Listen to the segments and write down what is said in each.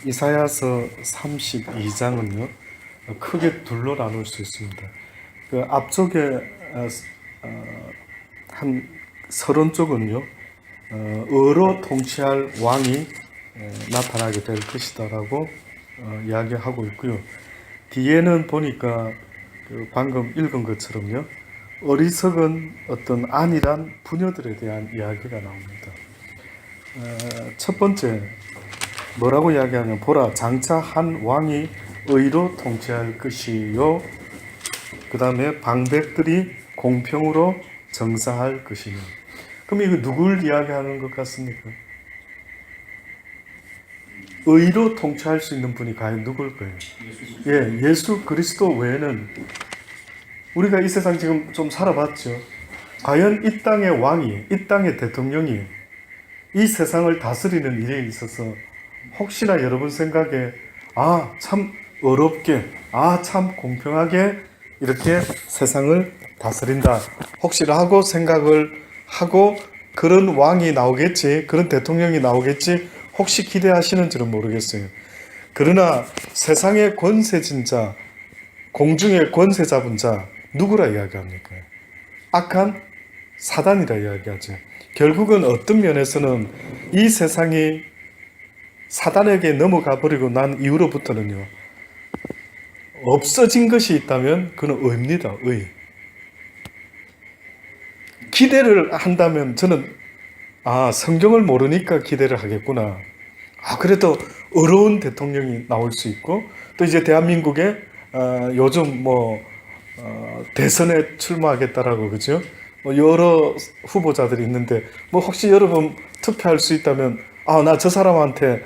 이사야서 32장은요 크게 둘로 나눌 수 있습니다. 그 앞쪽에 한 30쪽은요 의로 통치할 왕이 나타나게 될 것이다라고 이야기하고 있고요. 뒤에는 보니까 그 방금 읽은 것처럼요 어리석은 어떤 안일한 부녀들에 대한 이야기가 나옵니다. 첫 번째 뭐라고 이야기하냐면, 보라, 장차 한 왕이 의로 통치할 것이요, 그 다음에 방백들이 공평으로 정사할 것이며. 그럼 이거 누굴 이야기하는 것 같습니까? 의로 통치할 수 있는 분이 과연 누굴까요? 예수 그리스도 외에는, 우리가 이 세상 지금 좀 살아봤죠. 과연 이 땅의 왕이, 이 땅의 대통령이 이 세상을 다스리는 일에 있어서 혹시나 여러분 생각에 참 어렵게, 참 공평하게 이렇게 세상을 다스린다 혹시나 하고 생각을 하고 그런 왕이 나오겠지, 그런 대통령이 나오겠지 혹시 기대하시는지는 모르겠어요. 그러나 세상의 권세진 자, 공중의 권세 잡은 자 누구라 이야기합니까? 악한 사단이라 이야기하죠. 결국은 어떤 면에서는 이 세상이 사단에게 넘어가 버리고 난 이후로부터는요 없어진 것이 있다면 그는 의입니다. 의. 기대를 한다면 저는 성경을 모르니까 기대를 하겠구나. 그래도 어려운 대통령이 나올 수 있고, 또 이제 대한민국에 요즘 대선에 출마하겠다라고, 그죠? 여러 후보자들이 있는데 혹시 여러분 투표할 수 있다면 나 저 사람한테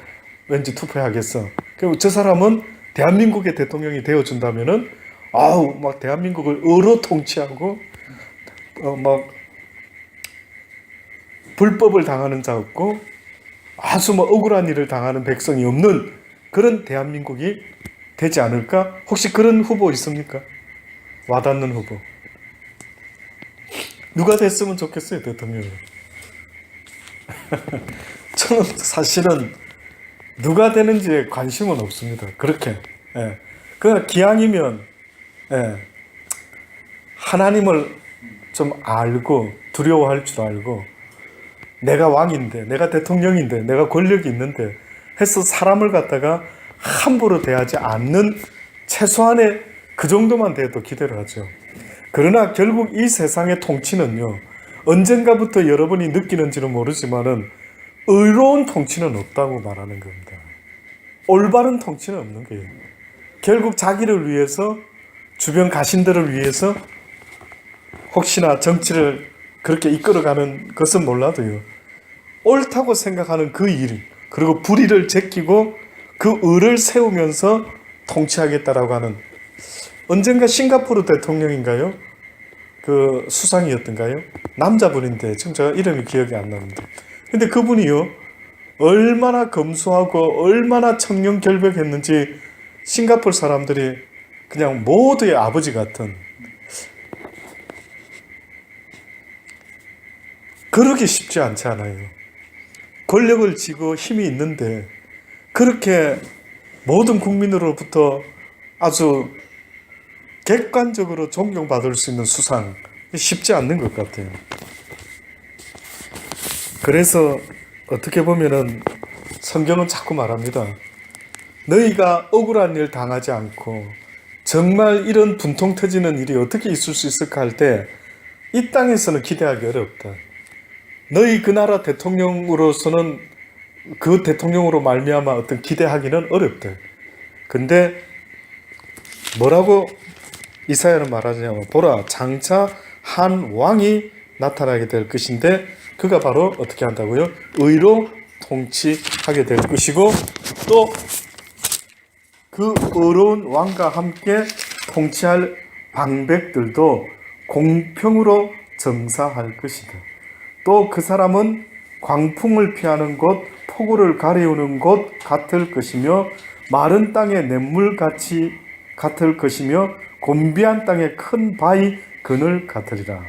왠지 투표하겠어. 그리고 저 사람은 대한민국의 대통령이 되어준다면은 막 대한민국을 의로 통치하고 막 불법을 당하는 자 없고 아주 억울한 일을 당하는 백성이 없는 그런 대한민국이 되지 않을까? 혹시 그런 후보 있습니까? 와닿는 후보. 누가 됐으면 좋겠어요, 대통령이. 저는 사실은 누가 되는지에 관심은 없습니다. 그렇게. 그냥 기왕이면 하나님을 좀 알고 두려워할 줄 알고, 내가 왕인데, 내가 대통령인데, 내가 권력이 있는데 해서 사람을 갖다가 함부로 대하지 않는, 최소한의 그 정도만 돼도 기대를 하죠. 그러나 결국 이 세상의 통치는요 언젠가부터 여러분이 느끼는지는 모르지만은 의로운 통치는 없다고 말하는 겁니다. 올바른 통치는 없는 거예요. 결국 자기를 위해서, 주변 가신들을 위해서 혹시나 정치를 그렇게 이끌어가는 것은 몰라도요 옳다고 생각하는 그 일, 그리고 불의를 제끼고 그 의를 세우면서 통치하겠다라고 하는, 언젠가 싱가포르 대통령인가요? 그 수상이었던가요? 남자분인데 지금 제가 이름이 기억이 안 납니다. 근데 그분이요 얼마나 검소하고 얼마나 청렴결백했는지 싱가포르 사람들이 그냥 모두의 아버지 같은, 그러기 쉽지 않지 않아요. 권력을 쥐고 힘이 있는데 그렇게 모든 국민으로부터 아주 객관적으로 존경받을 수 있는 수상, 쉽지 않는 것 같아요. 그래서 어떻게 보면은 성경은 자꾸 말합니다. 너희가 억울한 일 당하지 않고 정말 이런 분통 터지는 일이 어떻게 있을 수 있을까 할 때 이 땅에서는 기대하기 어렵다. 너희 그 나라 대통령으로서는 그 대통령으로 말미암아 어떤 기대하기는 어렵다. 근데 뭐라고 이사야는 말하냐면, 보라, 장차 한 왕이 나타나게 될 것인데 그가 바로 어떻게 한다고요? 의로 통치하게 될 것이고, 또 그 의로운 왕과 함께 통치할 방백들도 공평으로 정사할 것이다. 또 그 사람은 광풍을 피하는 곳, 폭우를 가리우는 곳 같을 것이며, 마른 땅의 냇물같이 같을 것이며, 곤비한 땅의 큰 바위 그늘 같으리라.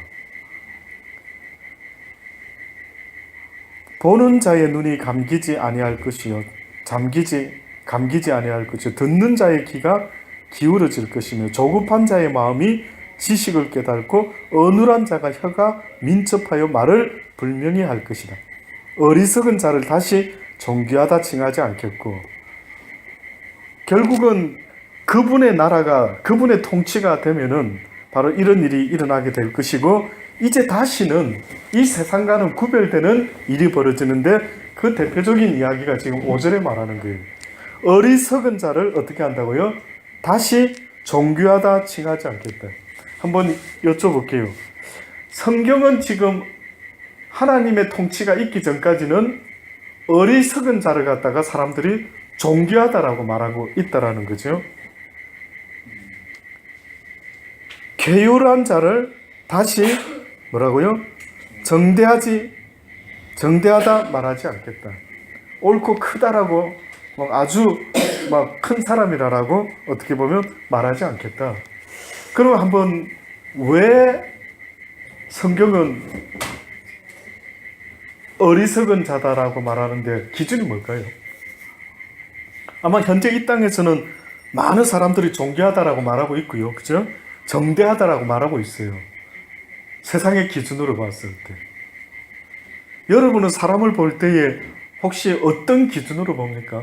보는 자의 눈이 감기지 아니할 것이요 감기지 아니할 것이요 듣는 자의 귀가 기울어질 것이며 조급한 자의 마음이 지식을 깨닫고 어눌한 자가 혀가 민첩하여 말을 불명히 할 것이다. 어리석은 자를 다시 존귀하다 칭하지 않겠고, 결국은 그분의 나라가, 그분의 통치가 되면은 바로 이런 일이 일어나게 될 것이고, 이제 다시는 이 세상과는 구별되는 일이 벌어지는데, 그 대표적인 이야기가 지금 5절에 말하는 거예요. 어리석은 자를 어떻게 한다고요? 다시 존귀하다 칭하지 않겠다. 한번 여쭤볼게요. 성경은 지금 하나님의 통치가 있기 전까지는 어리석은 자를 갖다가 사람들이 존귀하다라고 말하고 있다라는 거죠. 괴요한 자를 다시 뭐라고요? 정대하다 말하지 않겠다. 옳고 크다라고 아주 큰 사람이라고 어떻게 보면 말하지 않겠다. 그럼 한번 왜 성경은 어리석은 자다라고 말하는데 기준이 뭘까요? 아마 현재 이 땅에서는 많은 사람들이 존귀하다라고 말하고 있고요. 그죠? 정대하다라고 말하고 있어요. 세상의 기준으로 봤을 때. 여러분은 사람을 볼 때에 혹시 어떤 기준으로 봅니까?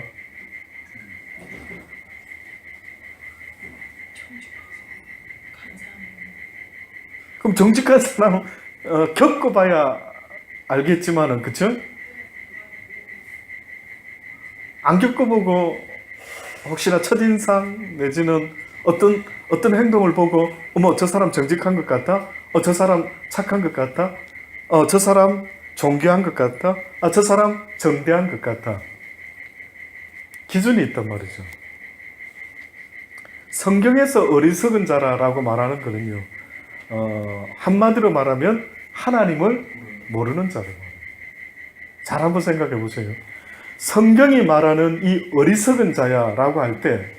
그럼 정직한 사람 겪어봐야 알겠지만은, 그쵸? 안 겪어보고 혹시나 첫인상 내지는 어떤 행동을 보고 어머 저 사람 정직한 것 같다, 저 사람 착한 것 같다, 저 사람 존귀한 것 같다, 저 사람 정대한 것 같다. 기준이 있단 말이죠. 성경에서 어리석은 자라고 말하는 거는요, 한마디로 말하면 하나님을 모르는 자라고. 잘 한번 생각해 보세요. 성경이 말하는 이 어리석은 자야라고 할 때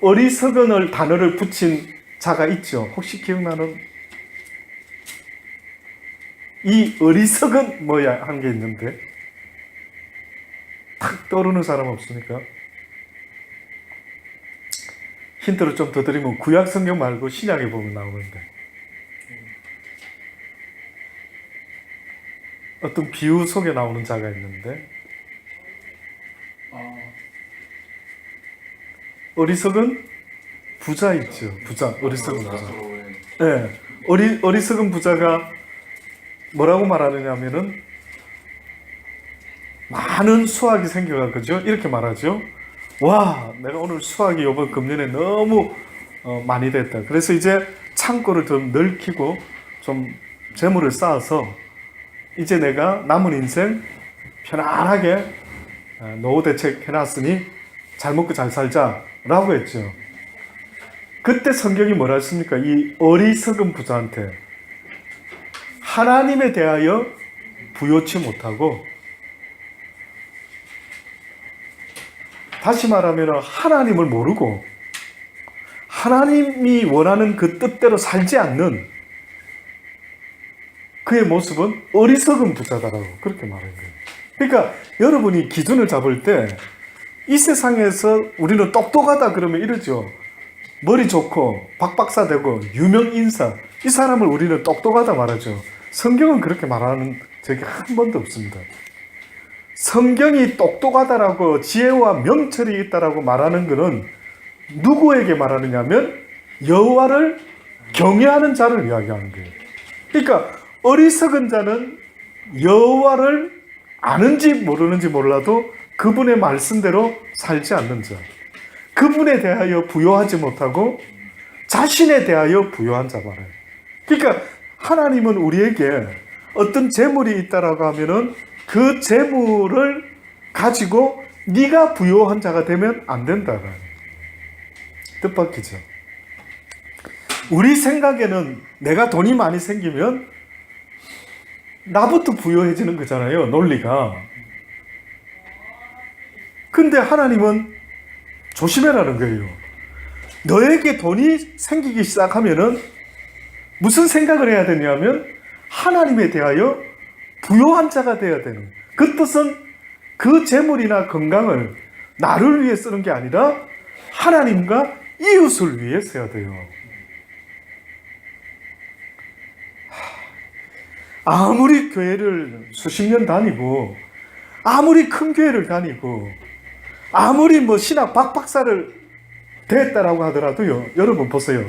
어리석은을 단어를 붙인 자가 있죠. 혹시 기억나는? 이 어리석은 뭐야 한 게 있는데 탁 떠오르는 사람 없습니까? 힌트를 좀 더 드리면 구약 성경 말고 신약에 보면 나오는데 어떤 비유 속에 나오는 자가 있는데 어리석은 부자 있죠. 부자, 어리석은 부자. 네, 어리석은 부자가 뭐라고 말하느냐면은 많은 수확이 생겨가지고 이렇게 말하죠. 와, 내가 오늘 수확이 이번 금년에 너무 많이 됐다. 그래서 이제 창고를 좀 넓히고 좀 재물을 쌓아서 이제 내가 남은 인생 편안하게 노후 대책 해놨으니 잘 먹고 잘 살자라고 했죠. 그때 성경이 뭐라 했습니까? 이 어리석은 부자한테 하나님에 대하여 부요치 못하고, 다시 말하면 하나님을 모르고 하나님이 원하는 그 뜻대로 살지 않는 그의 모습은 어리석은 부자다라고 그렇게 말한 거예요. 그러니까 여러분이 기준을 잡을 때 이 세상에서 우리는 똑똑하다 그러면 이러죠. 머리 좋고 박박사 되고 유명 인사, 이 사람을 우리는 똑똑하다 말하죠. 성경은 그렇게 말하는 적이 한 번도 없습니다. 성경이 똑똑하다라고 지혜와 명철이 있다라고 말하는 것은 누구에게 말하느냐면 여호와를 경외하는 자를 이야기하는 거예요. 그러니까 어리석은 자는 여호와를 아는지 모르는지 몰라도 그분의 말씀대로 살지 않는 자, 그분에 대하여 부요하지 못하고 자신에 대하여 부요한 자 말이에요. 그러니까 하나님은 우리에게 어떤 재물이 있다라고 하면은 그 재물을 가지고 네가 부요한 자가 되면 안 된다라는 뜻밖이죠. 우리 생각에는 내가 돈이 많이 생기면 나부터 부요해지는 거잖아요, 논리가. 근데 하나님은 조심해라는 거예요. 너에게 돈이 생기기 시작하면은 무슨 생각을 해야 되냐면 하나님에 대하여 부요한 자가 되어야 되는 거예요. 그 뜻은 그 재물이나 건강을 나를 위해 쓰는 게 아니라 하나님과 이웃을 위해 써야 돼요. 아무리 교회를 수십 년 다니고 아무리 큰 교회를 다니고 아무리 신학 박박사를 됐다라고 하더라도요, 여러분 보세요.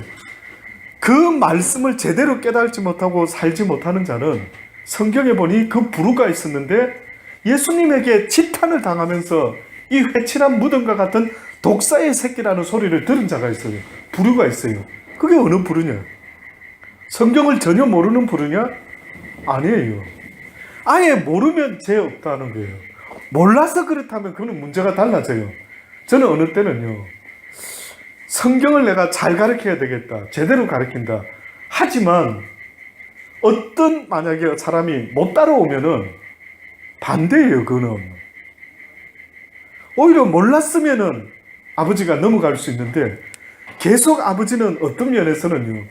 그 말씀을 제대로 깨달지 못하고 살지 못하는 자는 성경에 보니 그 부류가 있었는데 예수님에게 지탄을 당하면서 이 회칠한 무덤과 같은 독사의 새끼라는 소리를 들은 자가 있어요. 부류가 있어요. 그게 어느 부류냐? 성경을 전혀 모르는 부류냐? 아니에요. 아예 모르면 죄 없다는 거예요. 몰라서 그렇다면 그건 문제가 달라져요. 저는 어느 때는요, 성경을 내가 잘 가르쳐야 되겠다, 제대로 가르친다. 하지만 어떤 만약에 사람이 못 따라오면은 반대예요. 그거는 오히려 몰랐으면은 아버지가 넘어갈 수 있는데, 계속 아버지는 어떤 면에서는요,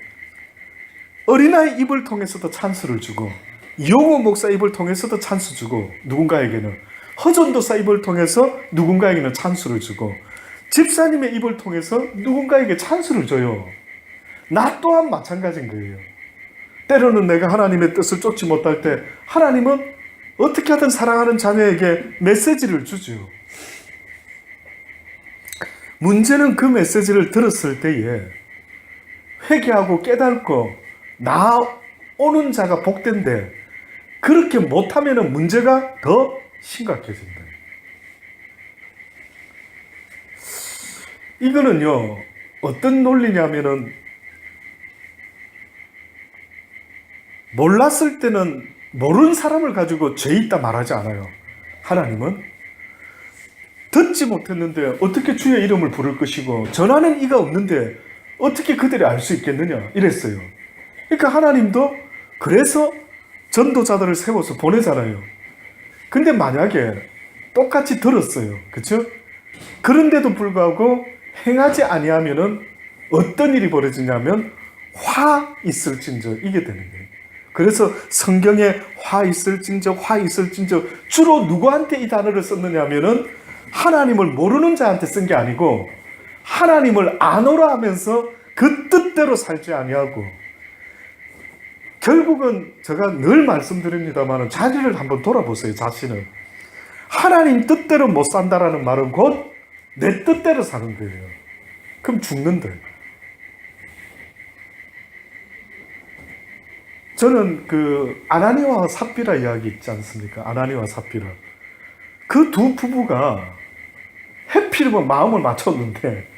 어린아이 입을 통해서도 찬스를 주고, 이용호 목사 입을 통해서도 찬스 주고, 누군가에게는 허전도사 입을 통해서 누군가에게는 찬스를 주고, 집사님의 입을 통해서 누군가에게 찬스를 줘요. 나 또한 마찬가지인 거예요. 때로는 내가 하나님의 뜻을 쫓지 못할 때 하나님은 어떻게 하든 사랑하는 자녀에게 메시지를 주죠. 문제는 그 메시지를 들었을 때에 회개하고 깨닫고 나오는 자가 복된데, 그렇게 못하면 문제가 더 심각해진다. 이거는요, 어떤 논리냐면은, 몰랐을 때는 모르는 사람을 가지고 죄 있다 말하지 않아요. 하나님은 듣지 못했는데 어떻게 주의 이름을 부를 것이고 전하는 이가 없는데 어떻게 그들이 알 수 있겠느냐 이랬어요. 그러니까 하나님도 그래서 전도자들을 세워서 보내잖아요. 근데 만약에 똑같이 들었어요. 그렇죠? 그런데도 불구하고 행하지 아니하면은 어떤 일이 벌어지냐면 화 있을진저, 이게 되는 거예요. 그래서 성경에 화 있을진저 주로 누구한테 이 단어를 썼느냐 하면은 하나님을 모르는 자한테 쓴 게 아니고 하나님을 아노라 하면서 그 뜻대로 살지 아니하고, 결국은 제가 늘 말씀드립니다만 자기를 한번 돌아보세요. 자신을. 하나님 뜻대로 못 산다라는 말은 곧 내 뜻대로 사는 거예요. 그럼 죽는데. 저는 그 아나니와 삽비라 이야기 있지 않습니까? 아나니와 삽비라. 그 두 부부가 해필이면 마음을 맞췄는데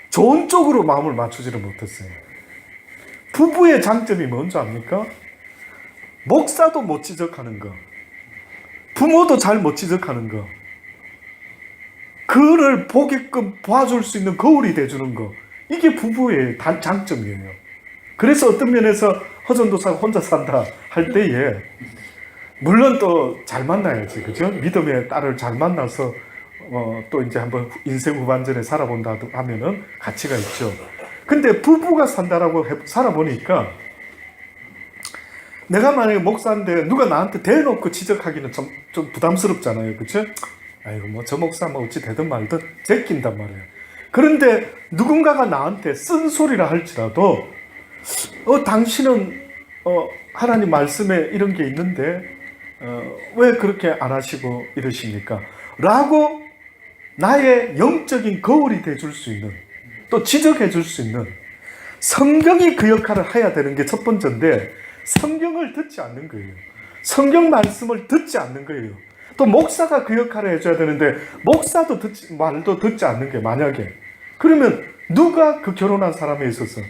좋은 쪽으로 마음을 맞추지를 못했어요. 부부의 장점이 뭔지 압니까? 목사도 못 지적하는 거, 부모도 잘 못 지적하는 거, 그를 보게끔 봐줄 수 있는 거울이 돼주는 거, 이게 부부의 장점이에요. 그래서 어떤 면에서 허전도사가 혼자 산다 할 때에 물론 또 잘 만나야지, 그죠? 믿음의 딸을 잘 만나서 또 이제 한번 인생 후반전에 살아본다 하면은 가치가 있죠. 근데 부부가 산다라고 살아보니까, 내가 만약에 목사인데 누가 나한테 대놓고 지적하기는 좀 부담스럽잖아요, 그렇죠? 아이고 저 목사 어찌 되든 말든 제낀단 말이에요. 그런데 누군가가 나한테 쓴소리라 할지라도 당신은 하나님 말씀에 이런 게 있는데 왜 그렇게 안 하시고 이러십니까? 라고 나의 영적인 거울이 돼줄 수 있는, 또 지적해 줄 수 있는, 성경이 그 역할을 해야 되는 게 첫 번째인데 성경을 듣지 않는 거예요. 성경 말씀을 듣지 않는 거예요. 또 목사가 그 역할을 해줘야 되는데 목사도 말도 듣지 않는 게 만약에, 그러면 누가 그 결혼한 사람에 있어서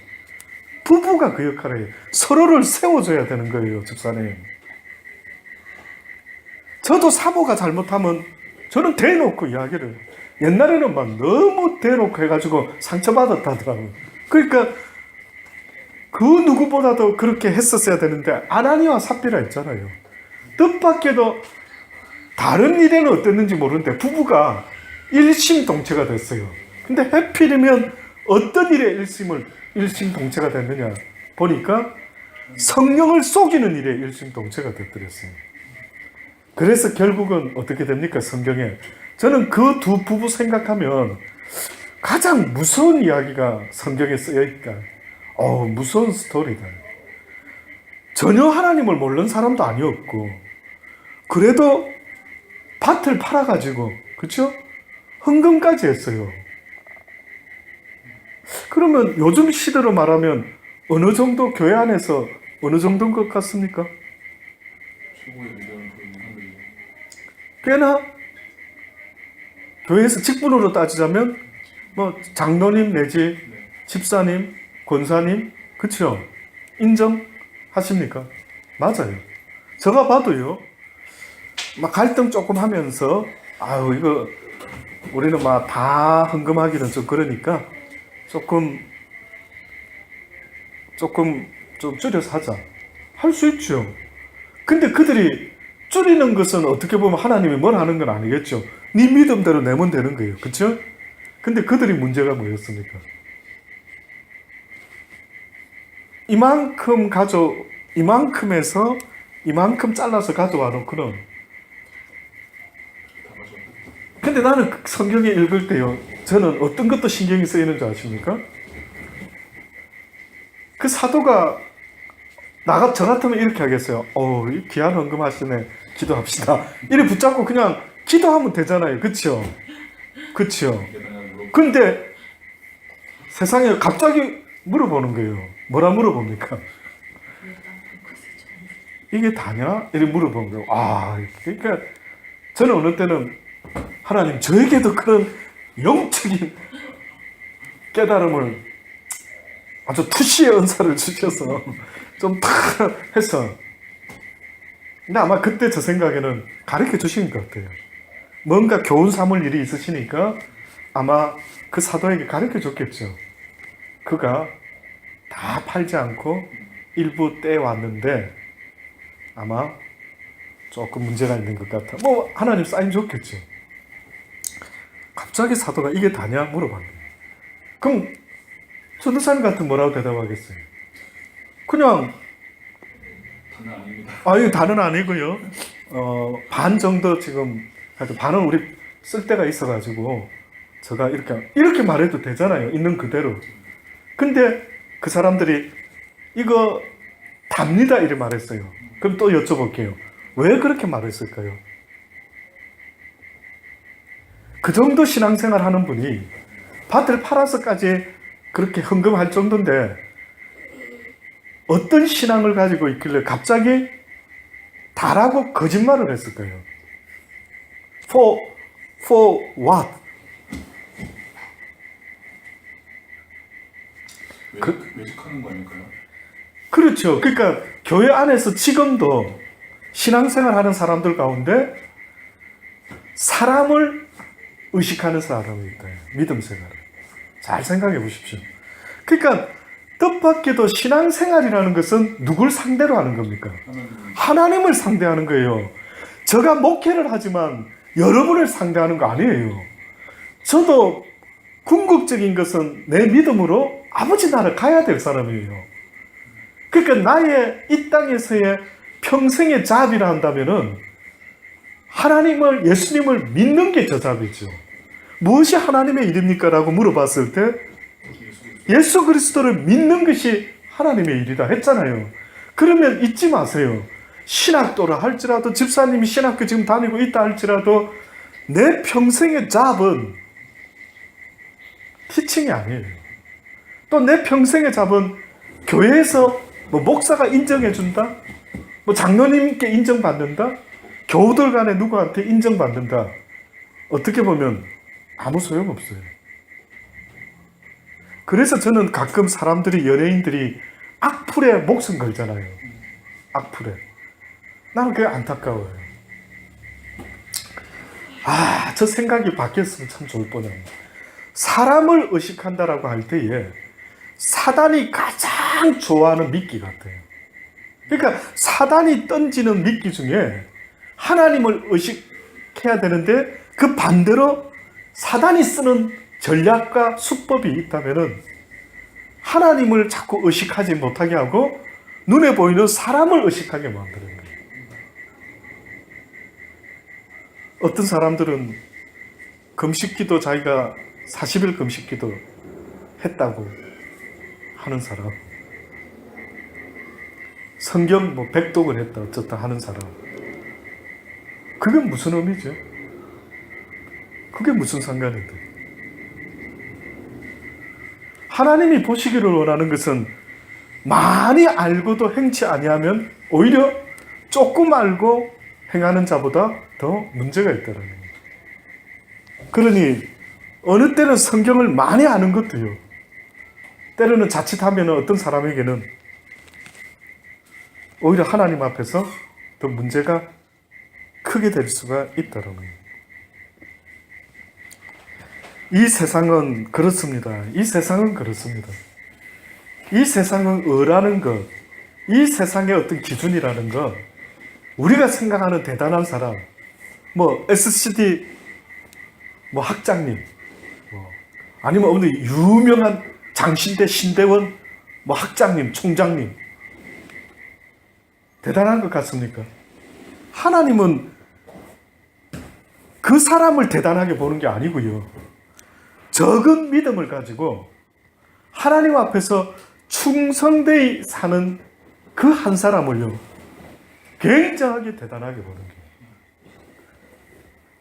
부부가 그 역할을 해요. 서로를 세워줘야 되는 거예요, 집사님. 저도 사모가 잘못하면 저는 대놓고 이야기를, 옛날에는 막 너무 대놓고 해가지고 상처받았다더라고요. 그러니까 그 누구보다도 그렇게 했었어야 되는데 아나니와 삽비라 있잖아요. 뜻밖에도 다른 일에는 어땠는지 모르는데 부부가 일심동체가 됐어요. 근데 해필이면 어떤 일에 일심동체가 됐느냐 보니까 성령을 속이는 일에 일심동체가 됐더랬어요. 그래서 결국은 어떻게 됩니까? 성경에 저는 그 두 부부 생각하면 가장 무서운 이야기가 성경에 쓰여 있다. 무서운 스토리다. 전혀 하나님을 모르는 사람도 아니었고, 그래도 밭을 팔아가지고, 그렇죠? 헌금까지 했어요. 그러면 요즘 시대로 말하면 어느 정도 교회 안에서 어느 정도인 것 같습니까? 최고의 위대한 하늘이요. 꽤나 교회에서 직분으로 따지자면 뭐 장로님 내지 집사님, 권사님, 그렇죠? 인정하십니까? 맞아요. 제가 봐도요. 막 갈등 조금 하면서 이거 우리는 막 다 헌금하기는 좀 그러니까 조금 좀 줄여서 하자. 할 수 있죠. 근데 그들이 줄이는 것은 어떻게 보면 하나님이 뭘 하는 건 아니겠죠. 네 믿음대로 내면 되는 거예요. 그렇죠? 근데 그들이 문제가 뭐였습니까? 이만큼에서 이만큼 잘라서 가져와 놓고는. 근데 나는 성경에 읽을 때요, 저는 어떤 것도 신경이 쓰이는 줄 아십니까? 그 사도가 저 같으면 이렇게 하겠어요. 이 귀한 헌금 하시네. 기도합시다. 이래 붙잡고 그냥 기도하면 되잖아요. 그렇죠? 그렇죠? 근데 세상에 갑자기 물어보는 거예요. 뭐라 물어봅니까? 이게 다냐? 이렇게 물어보는 거예요. 그러니까 저는 어느 때는 하나님 저에게도 그런 영적인 깨달음을 아주 투시의 은사를 주셔서 좀 탁 해서, 근데 아마 그때 저 생각에는 가르쳐 주신 것 같아요. 뭔가 교훈 삼을 일이 있으시니까 아마 그 사도에게 가르쳐 줬겠죠. 그가 다 팔지 않고 일부 떼왔는데 아마 조금 문제가 있는 것 같아. 뭐 하나님 사인 줬겠죠. 갑자기 사도가 이게 다냐 물어봤네요. 그럼 전도사님 같은 뭐라고 대답하겠어요? 그냥 다는 아닙니다. 이거 다는 아니고요. 반 정도 지금 하여튼 반은 우리 쓸 때가 있어가지고 제가 이렇게 말해도 되잖아요. 있는 그대로. 근데 그 사람들이 이거 답니다 이렇게 말했어요. 그럼 또 여쭤볼게요. 왜 그렇게 말했을까요? 그 정도 신앙생활 하는 분이 밭을 팔아서까지 그렇게 헌금할 정도인데 어떤 신앙을 가지고 있길래 갑자기 다라고 거짓말을 했을까요? For what? 외식하는 거 아닐까요? 그렇죠. 그러니까 교회 안에서 지금도 신앙생활 하는 사람들 가운데 사람을 의식하는 사람이 있어요. 믿음 생활을. 잘 생각해 보십시오. 그러니까 뜻밖에도 신앙생활이라는 것은 누굴 상대로 하는 겁니까? 하나님을 상대하는 거예요. 제가 목회를 하지만 여러분을 상대하는 거 아니에요. 저도 궁극적인 것은 내 믿음으로 아버지 나라 가야 될 사람이에요. 그러니까 나의 이 땅에서의 평생의 잡이라 한다면은 하나님을, 예수님을 믿는 게 저 잡이죠. 무엇이 하나님의 일입니까? 라고 물어봤을 때 예수 그리스도를 믿는 것이 하나님의 일이다 했잖아요. 그러면 잊지 마세요. 신학도라 할지라도, 집사님이 신학교 지금 다니고 있다 할지라도 내 평생의 잡은 티칭이 아니에요. 또 내 평생의 잡은 교회에서 뭐 목사가 인정해준다? 뭐 장로님께 인정받는다? 교우들 간에 누구한테 인정받는다? 어떻게 보면 아무 소용없어요. 그래서 저는 가끔 사람들이, 연예인들이 악플에 목숨 걸잖아요. 악플에. 나는 그게 안타까워요. 저 생각이 바뀌었으면 참 좋을 뻔했네. 사람을 의식한다라고 할 때에 사단이 가장 좋아하는 미끼 같아요. 그러니까 사단이 던지는 미끼 중에 하나님을 의식해야 되는데 그 반대로 사단이 쓰는 전략과 수법이 있다면은 하나님을 자꾸 의식하지 못하게 하고 눈에 보이는 사람을 의식하게 만드는 거예요. 어떤 사람들은 금식기도 자기가 40일 금식기도 했다고 하는 사람, 성경 뭐 백독을 했다 어쩌다 하는 사람, 그게 무슨 의미죠? 그게 무슨 상관인데? 하나님이 보시기를 원하는 것은 많이 알고도 행치 아니하면 오히려 조금 알고 행하는 자보다 더 문제가 있다는 거예요. 그러니 어느 때는 성경을 많이 아는 것도요, 때로는 자칫하면 어떤 사람에게는 오히려 하나님 앞에서 더 문제가 크게 될 수가 있다는 거예요. 이 세상은 그렇습니다. 이 세상은 그렇습니다. 이 세상은 의라는 것, 이 세상의 어떤 기준이라는 것, 우리가 생각하는 대단한 사람, 뭐 SCD 뭐 학장님, 아니면 어느 유명한 장신대 신대원 뭐 학장님, 총장님, 대단한 것 같습니까? 하나님은 그 사람을 대단하게 보는 게 아니고요, 적은 믿음을 가지고 하나님 앞에서 충성되이 사는 그 한 사람을요, 굉장하게 대단하게 보는 거예요.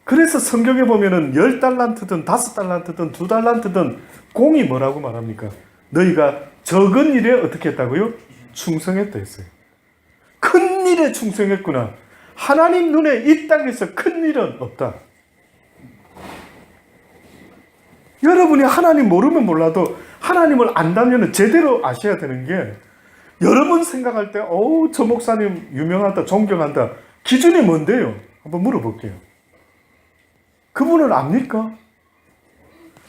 그래서 성경에 보면은 10달란트든 5달란트든 2달란트든 공이 뭐라고 말합니까? 너희가 적은 일에 어떻게 했다고요? 충성했다 했어요. 큰 일에 충성했구나. 하나님 눈에 이 땅에서 큰 일은 없다. 여러분이 하나님 모르면 몰라도 하나님을 안다면 제대로 아셔야 되는 게, 여러분 생각할 때 저 목사님 유명하다, 존경한다, 기준이 뭔데요? 한번 물어볼게요. 그분을 압니까?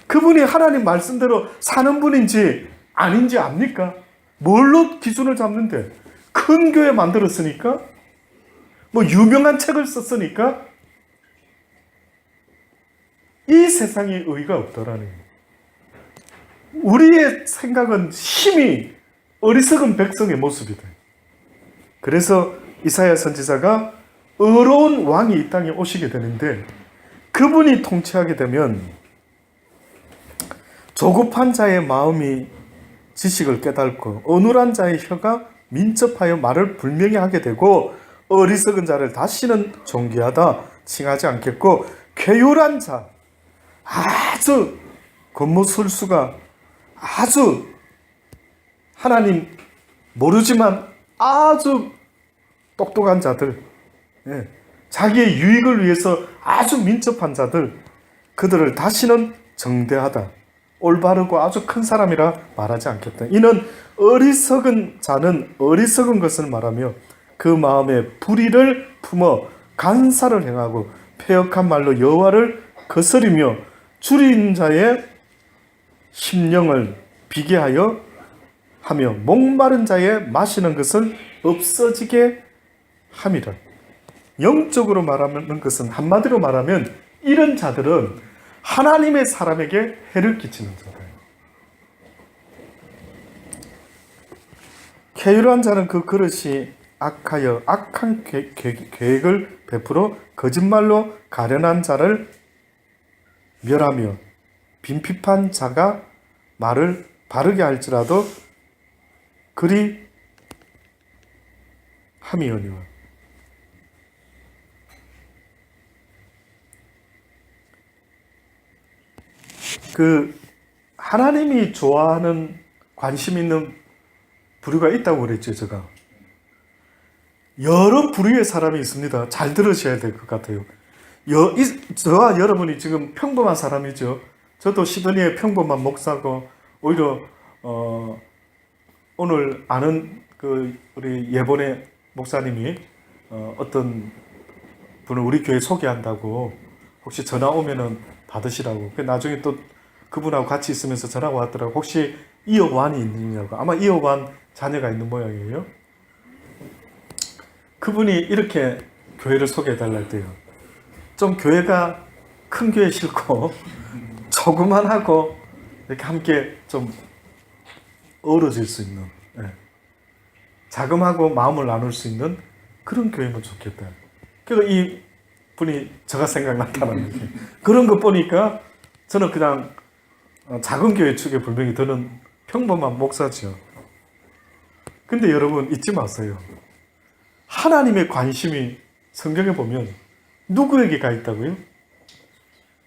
그분이 하나님 말씀대로 사는 분인지 아닌지 압니까? 뭘로 기준을 잡는데? 큰 교회 만들었으니까? 뭐 유명한 책을 썼으니까? 이 세상에 의의가 없더라는 거예요. 우리의 생각은 힘이 어리석은 백성의 모습이다. 그래서 이사야 선지자가 의로운 왕이 이 땅에 오시게 되는데, 그분이 통치하게 되면 조급한 자의 마음이 지식을 깨닫고 어눌한 자의 혀가 민첩하여 말을 분명히 하게 되고, 어리석은 자를 다시는 존귀하다 칭하지 않겠고, 쾌율한 자, 아주 겉모술수가 아주 하나님 모르지만 아주 똑똑한 자들, 자기의 유익을 위해서 아주 민첩한 자들, 그들을 다시는 정대하다, 올바르고 아주 큰 사람이라 말하지 않겠다. 이는 어리석은 자는 어리석은 것을 말하며 그 마음에 불의를 품어 간사를 행하고 패역한 말로 여호와를 거스리며 줄인 자의 심령을 비게 하여 하며 목마른 자의 마시는 것을 없어지게 함이라. 영적으로 말하는 것은, 한마디로 말하면 이런 자들은 하나님의 사람에게 해를 끼치는 자들. 쾌유한 자는 그 그릇이 악하여 악한 계획을 베풀어 거짓말로 가련한 자를 멸하며 빈핍한 자가 말을 바르게 할지라도 그리 함이오니와. 하나님이 좋아하는, 관심 있는 부류가 있다고 그랬죠, 제가. 여러 부류의 사람이 있습니다. 잘 들으셔야 될 것 같아요. 저와 여러분이 지금 평범한 사람이죠. 저도 시드니의 평범한 목사고, 오히려 오늘 아는 우리 예본의 목사님이 어떤 분을 우리 교회 소개한다고 혹시 전화 오면은 받으시라고. 나중에 또 그분하고 같이 있으면서 전화가 왔더라고. 혹시 이어완이 있느냐고. 아마 이어완 자녀가 있는 모양이에요. 그분이 이렇게 교회를 소개해달라 했대요. 좀 교회가 큰 교회 싫고 조그만하고 이렇게 함께 좀 어우러질 수 있는, 자금하고 마음을 나눌 수 있는 그런 교회면 좋겠다. 그래서 이 분이 저가 생각났다는 느낌. 그런 거 보니까 저는 그냥 작은 교회 축에 불명이 드는 평범한 목사죠. 근데 여러분 잊지 마세요. 하나님의 관심이 성경에 보면 누구에게 가 있다고요?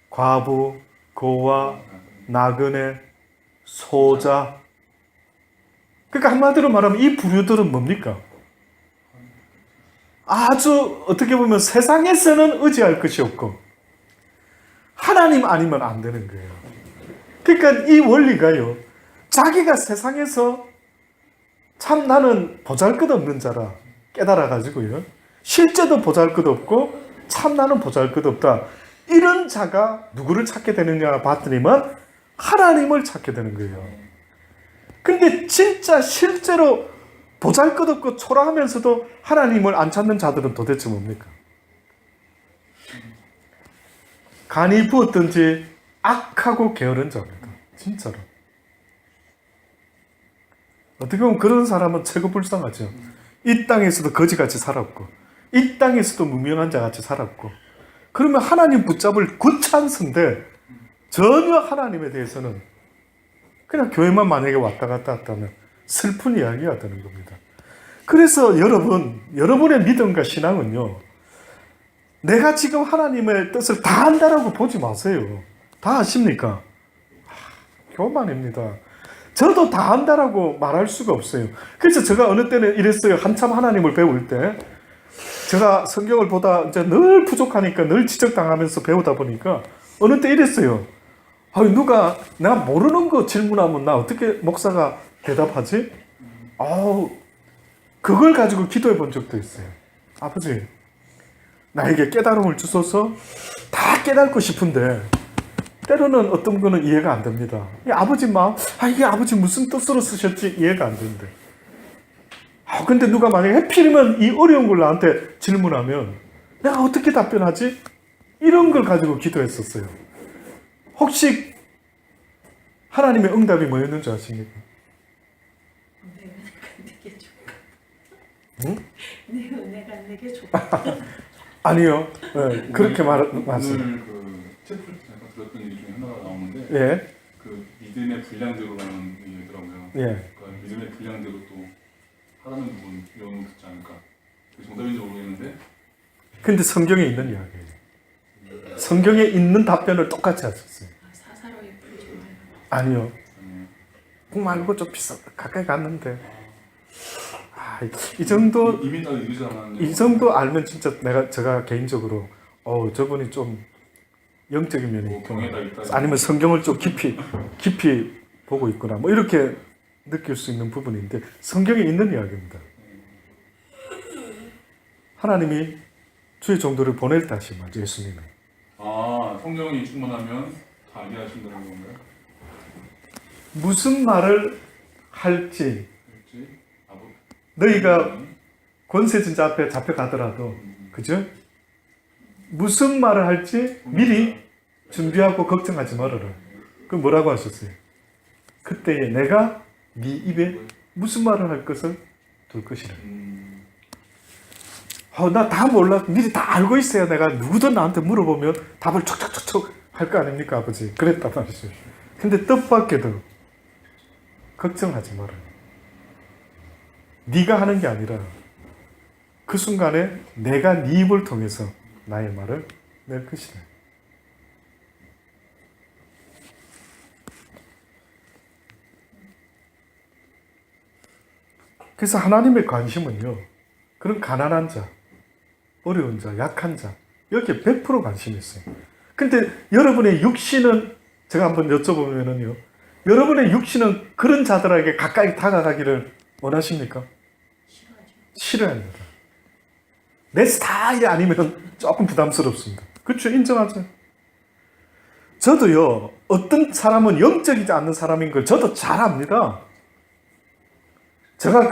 과부, 고아, 나그네, 소자. 그러니까 한마디로 말하면 이 부류들은 뭡니까? 아주 어떻게 보면 세상에서는 의지할 것이 없고 하나님 아니면 안 되는 거예요. 그러니까 이 원리가요. 자기가 세상에서 참 나는 보잘것없는 자라 깨달아가지고요. 실제도 보잘것없고 참 나는 보잘것없다. 이런 자가 누구를 찾게 되느냐 봤더니만 하나님을 찾게 되는 거예요. 근데 진짜 실제로 보잘것없고 초라하면서도 하나님을 안 찾는 자들은 도대체 뭡니까? 간이 부었든지 악하고 게으른 자입니다. 진짜로. 어떻게 보면 그런 사람은 최고 불쌍하죠. 이 땅에서도 거지같이 살았고 이 땅에서도 무명한 자같이 살았고 그러면 하나님 붙잡을 굿찬스인데 전혀 하나님에 대해서는 그냥 교회만 만약에 왔다 갔다 했다면 슬픈 이야기가 되는 겁니다. 그래서 여러분의 믿음과 신앙은요, 내가 지금 하나님의 뜻을 다 안다라고 보지 마세요. 다 아십니까? 교만입니다. 저도 다 안다라고 말할 수가 없어요. 그래서 제가 어느 때는 이랬어요. 한참 하나님을 배울 때 제가 성경을 보다 이제 늘 부족하니까 늘 지적당하면서 배우다 보니까 어느 때 이랬어요. 누가 내가 모르는 거 질문하면 나 어떻게 목사가 대답하지? 그걸 가지고 기도해 본 적도 있어요. 아버지, 나에게 깨달음을 주소서. 다 깨닫고 싶은데 때로는 어떤 거는 이해가 안 됩니다. 아버지 마음, 이게 아버지 무슨 뜻으로 쓰셨지? 이해가 안 되는데. 근데 누가 만약에 하필이면 이 어려운 걸 나한테 질문하면 내가 어떻게 답변하지? 이런 걸 가지고 기도했었어요. 혹시 하나님의 응답이 뭐였는지 아십니까? 내 은혜가 내게 줘. 아니요. 네, 그렇게 말했어요. 오늘 그 채플 잠깐 들었던 얘기 중에 하나가 나오는데 예. 그 믿음의 분량대로라는 얘기더라고요. 예. 그러니까 믿음의 분량대로 또 하라는 부분 이런 거 듣지 않을까. 그게 정답인지 모르겠는데. 근데 성경에 있는 이야기예요. 성경에 있는 답변을 똑같이 하셨어요. 사사로이 풀지 말고. 아니요. 말고 좀 가까이 갔는데. 이 정도 이미 다 이루지 않았는데. 이 정도 알면 진짜 제가 개인적으로 저분이 좀 영적인 면이 있구나. 아니면 성경을 좀 깊이 보고 있구나. 뭐 이렇게 느낄 수 있는 부분인데 성경에 있는 이야기입니다. 하나님이 주의 종들을 보낼 때 하신 말이죠. 예수님이. 성령이 충만하면 다 알게 하신다는 건가요? 무슨 말을 할지 그렇지? 너희가 권세진 자 앞에 잡혀가더라도 그죠? 무슨 말을 할지 미리 준비하고 걱정하지 말아라. 그럼 뭐라고 하셨어요? 그때에 내가 네 입에 무슨 말을 할 것을 둘 것이라. 나 다 몰라. 미리 다 알고 있어야 내가 누구든 나한테 물어보면 답을 촉촉촉촉 할 거 아닙니까, 아버지? 그랬단 말이죠. 근데 뜻밖에도 걱정하지 마라. 네가 하는 게 아니라 그 순간에 내가 네 입을 통해서 나의 말을 낼 것이다. 그래서 하나님의 관심은요, 그런 가난한 자, 어려운 자, 약한 자, 여기에 100% 관심이 있어요. 근데 여러분의 육신은, 제가 한번 여쭤보면은요, 여러분의 육신은 그런 자들에게 가까이 다가가기를 원하십니까? 싫어합니다. 내 스타일이 아니면 조금 부담스럽습니다. 그렇죠? 인정하죠? 저도요, 어떤 사람은 영적이지 않는 사람인 걸 저도 잘 압니다. 제가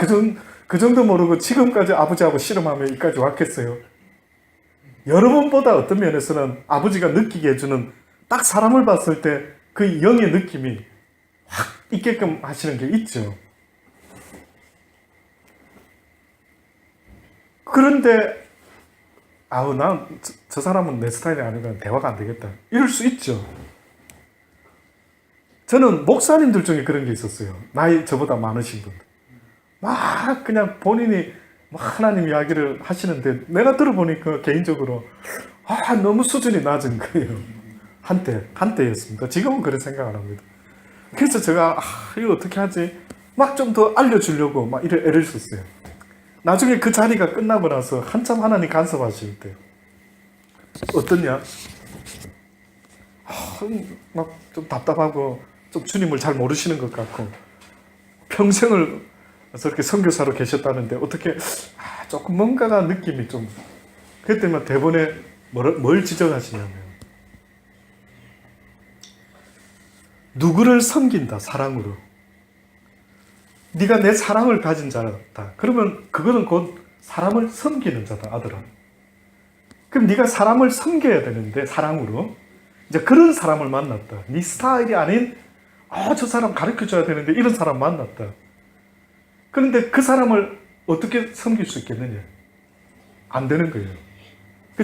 그 정도 모르고 지금까지 아버지하고 씨름하며 여기까지 왔겠어요? 여러분보다 어떤 면에서는 아버지가 느끼게 해주는 딱 사람을 봤을 때 그 영의 느낌이 확 있게끔 하시는 게 있죠. 그런데 난 저 사람은 내 스타일이 아니면 대화가 안 되겠다. 이럴 수 있죠. 저는 목사님들 중에 그런 게 있었어요. 나이 저보다 많으신 분들. 막 그냥 본인이 하나님 이야기를 하시는데 내가 들어보니까 개인적으로 너무 수준이 낮은 거예요. 한때였습니다. 지금은 그런 생각 안 합니다. 그래서 제가 이거 어떻게 하지? 막 좀 더 알려주려고 막 애를 썼어요. 나중에 그 자리가 끝나고 나서 한참 하나님 간섭하실 때 어떠냐? 막 좀 답답하고 좀 주님을 잘 모르시는 것 같고 평생을 저렇게 선교사로 계셨다는데 어떻게 조금 뭔가가 느낌이 좀 그때만 대본에 뭘 지적하시냐면 누구를 섬긴다 사랑으로 네가 내 사랑을 가진 자다 그러면 그거는 곧 사람을 섬기는 자다 아들아. 그럼 네가 사람을 섬겨야 되는데 사랑으로 이제 그런 사람을 만났다. 네 스타일이 아닌 저 사람 가르쳐줘야 되는데 이런 사람 만났다. 그런데 그 사람을 어떻게 섬길 수 있겠느냐? 안 되는 거예요.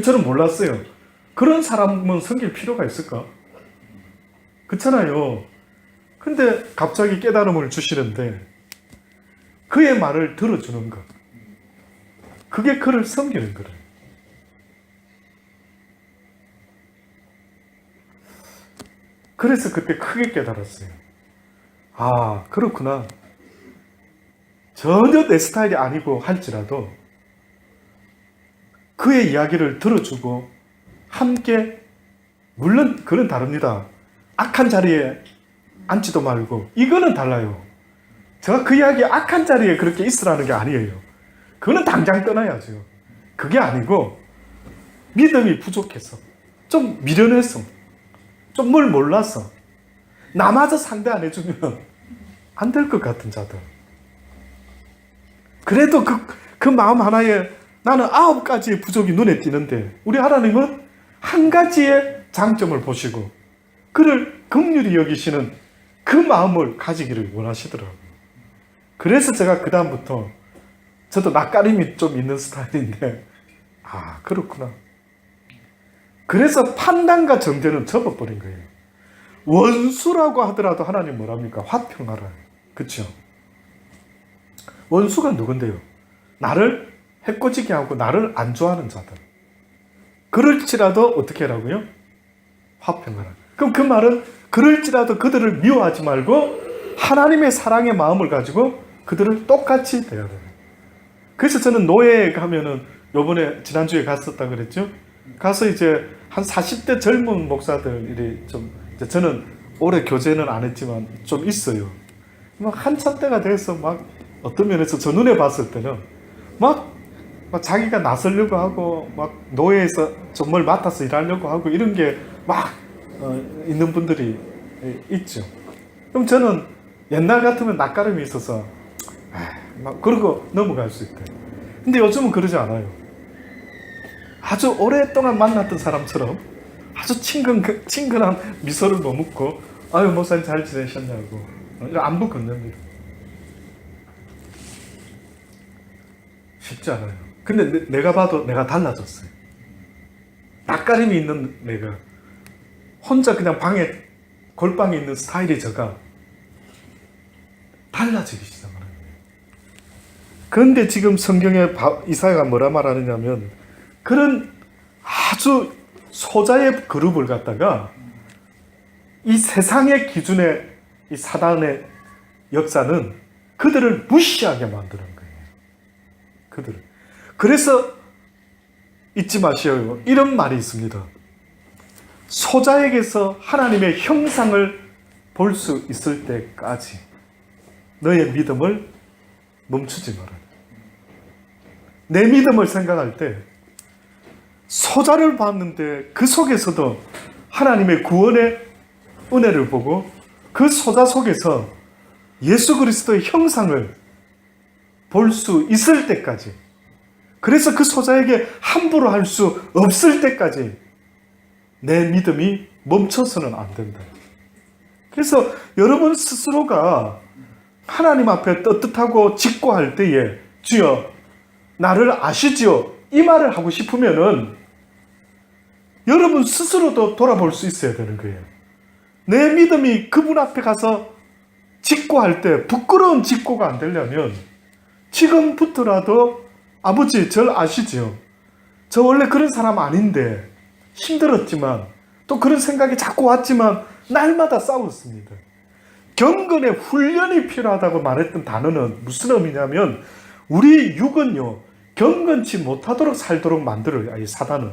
저는 몰랐어요. 그런 사람은 섬길 필요가 있을까? 그렇잖아요. 근데 갑자기 깨달음을 주시는데 그의 말을 들어주는 것. 그게 그를 섬기는 거예요. 그래서 그때 크게 깨달았어요. 그렇구나. 전혀 내 스타일이 아니고 할지라도 그의 이야기를 들어주고 함께 물론 그건 다릅니다. 악한 자리에 앉지도 말고 이거는 달라요. 제가 그 이야기 악한 자리에 그렇게 있으라는 게 아니에요. 그거는 당장 떠나야죠. 그게 아니고 믿음이 부족해서 좀 미련해서 좀 뭘 몰라서 나마저 상대 안 해주면 안 될 것 같은 자들. 그래도 그 마음 하나에 나는 9가지의 부족이 눈에 띄는데 우리 하나님은 한 가지의 장점을 보시고 그를 긍휼히 여기시는 그 마음을 가지기를 원하시더라고요. 그래서 제가 그 다음부터 저도 낯가림이 좀 있는 스타일인데 그렇구나. 그래서 판단과 정죄는 접어버린 거예요. 원수라고 하더라도 하나님 뭐랍니까? 화평하라. 그렇죠? 원수가 누군데요? 나를 해코지게 하고 나를 안 좋아하는 자들. 그럴지라도 어떻게 하라고요? 화평하라. 그럼 그 말은 그럴지라도 그들을 미워하지 말고 하나님의 사랑의 마음을 가지고 그들을 똑같이 대해야 돼요. 그래서 저는 노예 가면은 요번에 지난주에 갔었다 그랬죠? 가서 이제 한 40대 젊은 목사들이 좀 이제 저는 오래 교제는 안 했지만 좀 있어요. 막 한참 때가 돼서 막 어떤 면에서 저 눈에 봤을 때는 막 자기가 나서려고 하고 막 노예에서 정말 맡아서 일하려고 하고 이런 게 막 있는 분들이 있죠. 그럼 저는 옛날 같으면 낯가림이 있어서 막 그러고 넘어갈 수 있대. 근데 요즘은 그러지 않아요. 아주 오랫동안 만났던 사람처럼 아주 친근한 미소를 머금고 아유 목사님 잘 지내셨냐고 안부 건넵니다. 쉽지 않아요. 근데 내가 봐도 내가 달라졌어요. 낯가림이 있는 내가 혼자 그냥 골방에 있는 스타일이 제가 달라지기 시작하는 거예요. 그런데 지금 성경에 이사야가 뭐라 말하느냐면 그런 아주 소자의 그룹을 갖다가 이 세상의 기준의 이 사단의 역사는 그들을 무시하게 만드는 거예요. 그래서 잊지 마시오. 이런 말이 있습니다. 소자에게서 하나님의 형상을 볼 수 있을 때까지 너의 믿음을 멈추지 마라. 내 믿음을 생각할 때 소자를 봤는데 그 속에서도 하나님의 구원의 은혜를 보고 그 소자 속에서 예수 그리스도의 형상을 볼 수 있을 때까지, 그래서 그 소자에게 함부로 할 수 없을 때까지 내 믿음이 멈춰서는 안 된다. 그래서 여러분 스스로가 하나님 앞에 떳떳하고 직고할 때에 주여 나를 아시지요 이 말을 하고 싶으면은 여러분 스스로도 돌아볼 수 있어야 되는 거예요. 내 믿음이 그분 앞에 가서 직고할 때 부끄러운 직고가 안 되려면 지금부터라도 아버지 절 아시죠? 저 원래 그런 사람 아닌데 힘들었지만 또 그런 생각이 자꾸 왔지만 날마다 싸웠습니다. 경건의 훈련이 필요하다고 말했던 단어는 무슨 의미냐면 우리 육은요 경건치 못하도록 살도록 만들어요. 이 사단은.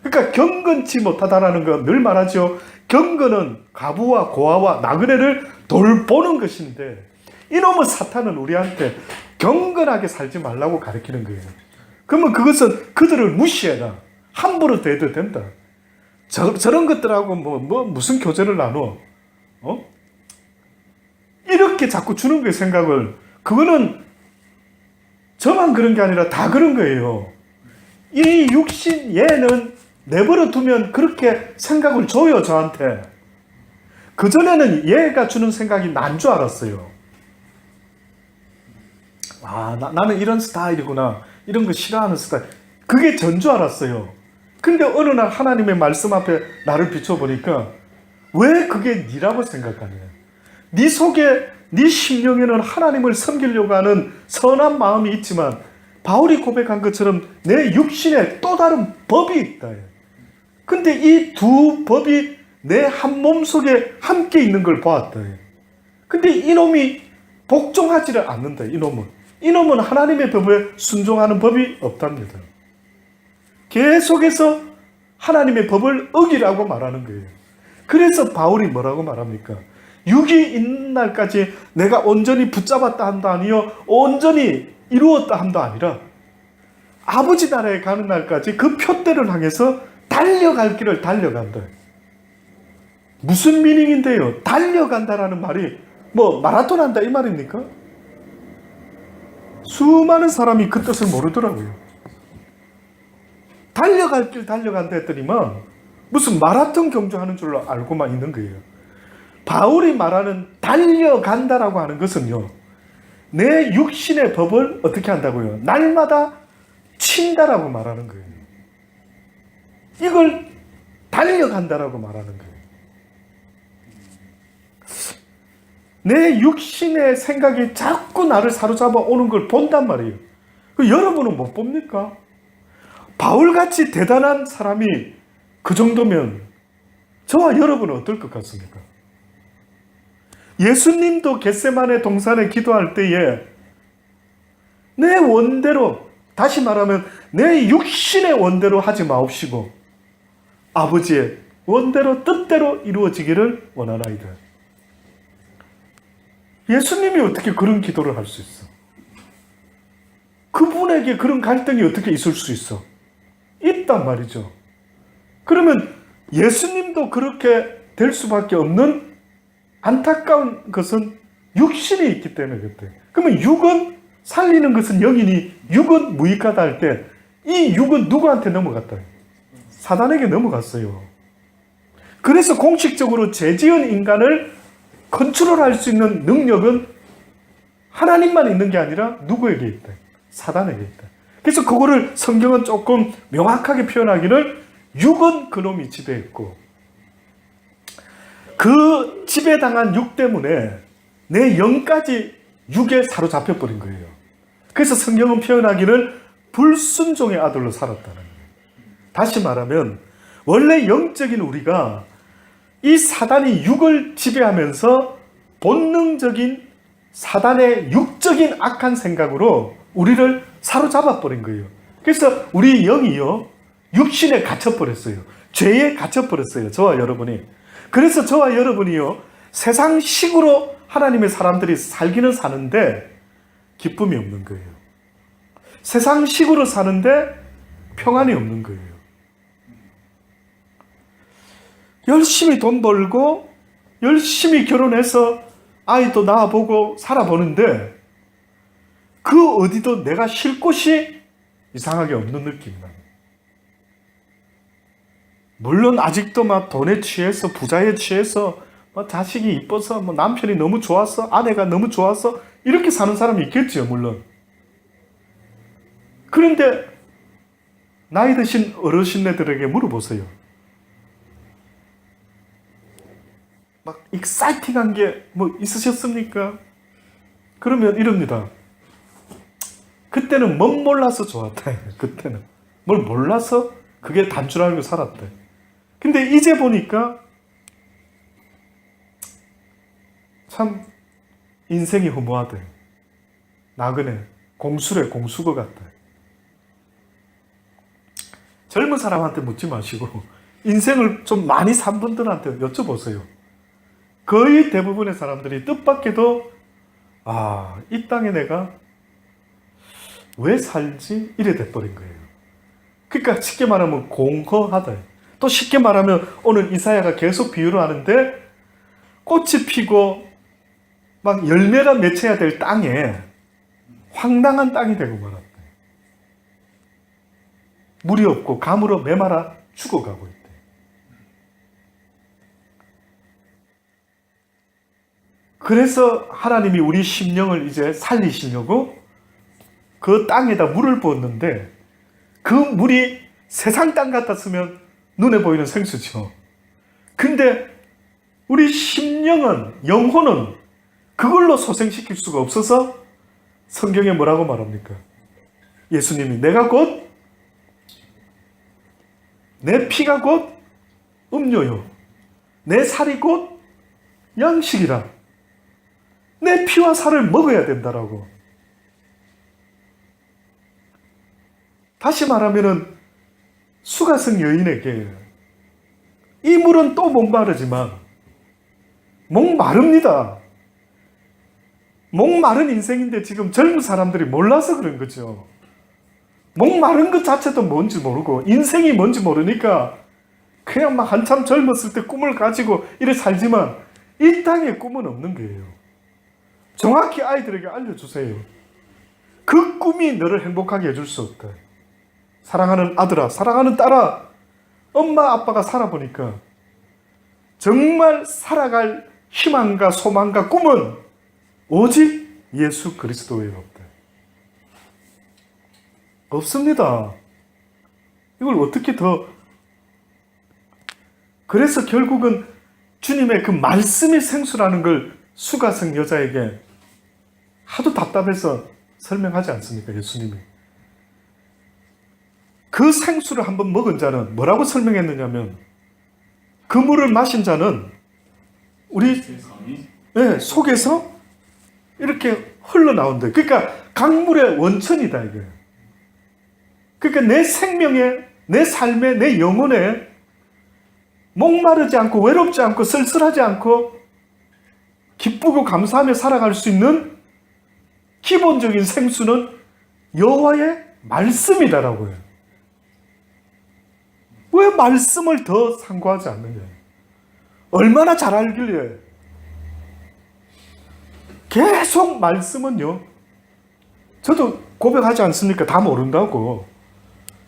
그러니까 경건치 못하다라는 건 늘 말하죠. 경건은 가부와 고아와 나그네를 돌보는 것인데 이놈의 사탄은 우리한테 경건하게 살지 말라고 가르치는 거예요. 그러면 그것은 그들을 무시해라. 함부로 대도 된다. 저런 것들하고 무슨 교제를 나눠? 이렇게 자꾸 주는 거예요, 생각을. 그거는 저만 그런 게 아니라 다 그런 거예요. 이 육신 얘는 내버려 두면 그렇게 생각을 줘요, 저한테. 그전에는 얘가 주는 생각이 난 줄 알았어요. 나는 이런 스타일이구나. 이런 거 싫어하는 스타일. 그게 전 줄 알았어요. 근데 어느 날 하나님의 말씀 앞에 나를 비춰보니까 왜 그게 니라고 생각하냐. 니 속에, 니 심령에는 하나님을 섬기려고 하는 선한 마음이 있지만 바울이 고백한 것처럼 내 육신에 또 다른 법이 있다. 근데 이 두 법이 내 한 몸 속에 함께 있는 걸 보았다. 근데 이놈이 복종하지를 않는다. 이놈은 하나님의 법에 순종하는 법이 없답니다. 계속해서 하나님의 법을 어기라고 말하는 거예요. 그래서 바울이 뭐라고 말합니까? 육이 있는 날까지 내가 온전히 붙잡았다 함도 아니요 온전히 이루었다 함도 아니라 아버지 나라에 가는 날까지 그 표대를 향해서 달려갈 길을 달려간다. 무슨 미닝인데요? 달려간다라는 말이 마라톤 한다 이 말입니까? 수많은 사람이 그 뜻을 모르더라고요. 달려갈 길 달려간다 했더니만 무슨 마라톤 경주하는 줄로 알고만 있는 거예요. 바울이 말하는 달려간다라고 하는 것은요, 내 육신의 법을 어떻게 한다고요? 날마다 친다라고 말하는 거예요. 이걸 달려간다라고 말하는 거예요. 내 육신의 생각이 자꾸 나를 사로잡아 오는 걸 본단 말이에요. 여러분은 못 봅니까? 바울같이 대단한 사람이 그 정도면 저와 여러분은 어떨 것 같습니까? 예수님도 겟세마네 동산에 기도할 때에 내 원대로, 다시 말하면 내 육신의 원대로 하지 마옵시고 아버지의 원대로 뜻대로 이루어지기를 원하나이다. 예수님이 어떻게 그런 기도를 할 수 있어? 그분에게 그런 갈등이 어떻게 있을 수 있어? 있단 말이죠. 그러면 예수님도 그렇게 될 수밖에 없는 안타까운 것은 육신이 있기 때문에 그때. 그러면 육은 살리는 것은 영이니 육은 무익하다 할 때 이 육은 누구한테 넘어갔다? 사단에게 넘어갔어요. 그래서 공식적으로 죄지은 인간을 컨트롤할 수 있는 능력은 하나님만 있는 게 아니라 누구에게 있다? 사단에게 있다. 그래서 그거를 성경은 조금 명확하게 표현하기를 육은 그놈이 지배했고 그 지배당한 육 때문에 내 영까지 육에 사로잡혀 버린 거예요. 그래서 성경은 표현하기를 불순종의 아들로 살았다는 거예요. 다시 말하면 원래 영적인 우리가 이 사단이 육을 지배하면서 본능적인 사단의 육적인 악한 생각으로 우리를 사로잡아 버린 거예요. 그래서 우리 영이요 육신에 갇혀버렸어요. 죄에 갇혀버렸어요. 저와 여러분이. 그래서 저와 여러분이요 세상식으로 하나님의 사람들이 살기는 사는데 기쁨이 없는 거예요. 세상식으로 사는데 평안이 없는 거예요. 열심히 돈 벌고 열심히 결혼해서 아이도 낳아보고 살아보는데 그 어디도 내가 쉴 곳이 이상하게 없는 느낌이 나요. 물론 아직도 막 돈에 취해서 부자에 취해서 자식이 이뻐서 남편이 너무 좋았어 아내가 너무 좋았어 이렇게 사는 사람이 있겠죠. 물론. 그런데 나이 드신 어르신네들에게 물어보세요. 익사이팅한 게 뭐 있으셨습니까? 그러면 이럽니다. 그때는 뭔 몰라서 좋았다. 그때는 뭘 몰라서 그게 단 줄 알고 살았대. 근데 이제 보니까 참 인생이 허무하대. 나그네, 공수래, 공수거 같다. 젊은 사람한테 묻지 마시고 인생을 좀 많이 산 분들한테 여쭤보세요. 거의 대부분의 사람들이 뜻밖에도 이 땅에 내가 왜 살지? 이래 돼버린 거예요. 그러니까 쉽게 말하면 공허하다. 또 쉽게 말하면 오늘 이사야가 계속 비유를 하는데 꽃이 피고 막 열매가 맺혀야 될 땅에 황당한 땅이 되고 말았대. 물이 없고 가물어 메마라 죽어가고 있대. 그래서 하나님이 우리 심령을 이제 살리시려고 그 땅에다 물을 부었는데 그 물이 세상 땅 같았으면 눈에 보이는 생수죠. 근데 우리 심령은, 영혼은 그걸로 소생시킬 수가 없어서 성경에 뭐라고 말합니까? 예수님이 내가 곧 내 피가 곧 음료요 내 살이 곧 양식이라. 내 피와 살을 먹어야 된다라고. 다시 말하면은 수가성 여인에게 이 물은 또 목마르지만 목마릅니다. 목마른 인생인데 지금 젊은 사람들이 몰라서 그런 거죠. 목마른 것 자체도 뭔지 모르고 인생이 뭔지 모르니까 그냥 막 한참 젊었을 때 꿈을 가지고 이래 살지만 이 땅에 꿈은 없는 거예요. 정확히 아이들에게 알려주세요. 그 꿈이 너를 행복하게 해줄 수 없다. 사랑하는 아들아, 사랑하는 딸아, 엄마 아빠가 살아보니까 정말 살아갈 희망과 소망과 꿈은 오직 예수 그리스도에 없다. 없습니다. 이걸 어떻게 더. 그래서 결국은 주님의 그 말씀이 생수라는 걸 수가성 여자에게 하도 답답해서 설명하지 않습니까? 예수님이. 그 생수를 한번 먹은 자는 뭐라고 설명했느냐면 그 물을 마신 자는 우리 속에서 이렇게 흘러나온다. 그러니까 강물의 원천이다 이게. 그러니까 내 생명에, 내 삶에, 내 영혼에 목마르지 않고 외롭지 않고 쓸쓸하지 않고 기쁘고 감사하며 살아갈 수 있는 기본적인 생수는 여호와의 말씀이다라고요. 왜 말씀을 더 상고하지 않느냐? 얼마나 잘 알길래. 계속 말씀은요. 저도 고백하지 않습니까? 다 모른다고.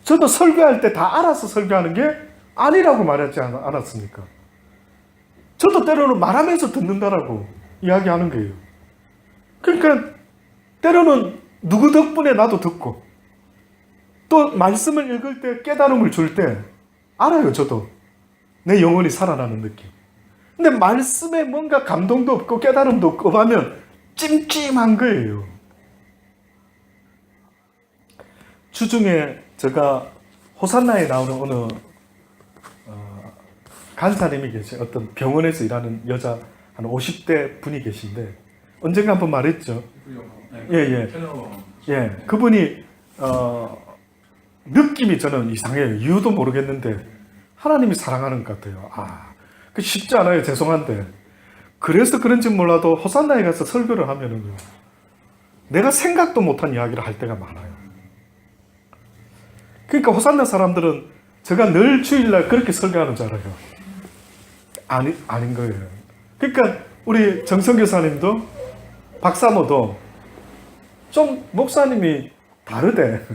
저도 설교할 때 다 알아서 설교하는 게 아니라고 말하지 않았습니까? 저도 때로는 말하면서 듣는다라고 이야기하는 거예요. 그러니까 때로는 누구 덕분에 나도 듣고 또 말씀을 읽을 때 깨달음을 줄 때 알아요. 저도 내 영혼이 살아나는 느낌. 근데 말씀에 뭔가 감동도 없고 깨달음도 없고 하면 찜찜한 거예요. 주중에 제가 호산나에 나오는 어느 간사님이 계세요. 어떤 병원에서 일하는 여자 한 50대 분이 계신데 언젠가 한번 말했죠. 예, 그분이 느낌이 저는 이상해요. 이유도 모르겠는데 하나님이 사랑하는 것 같아요. 그 쉽지 않아요. 죄송한데. 그래서 그런지 몰라도 호산나에 가서 설교를 하면은요, 내가 생각도 못한 이야기를 할 때가 많아요. 그러니까 호산나 사람들은 제가 늘 주일날 그렇게 설교하는 줄 알아요. 아닌 거예요. 그러니까 우리 정성 교사님도 박사모도 좀 목사님이 다르대.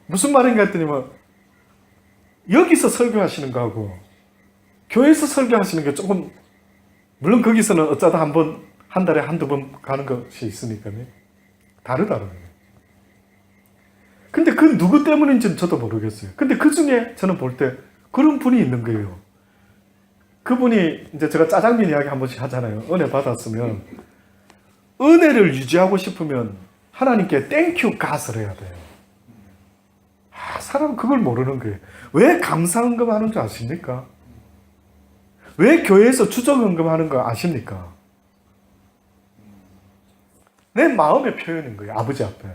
무슨 말인가 했더니 여기서 설교하시는 거하고 교회에서 설교하시는 게 조금, 물론 거기서는 어쩌다 한 달에 한두 번 가는 것이 있으니까요. 다르다고요. 근데 그 누구 때문인지는 저도 모르겠어요. 근데 그 중에 저는 볼 때 그런 분이 있는 거예요. 그분이 이제 제가 짜장면 이야기 한 번씩 하잖아요. 은혜 받았으면 은혜를 유지하고 싶으면 하나님께 땡큐 갓을 해야 돼요. 사람은 그걸 모르는 거예요. 왜 감사헌금 하는 줄 아십니까? 왜 교회에서 추적헌금 하는 거 아십니까? 내 마음의 표현인 거예요. 아버지 앞에.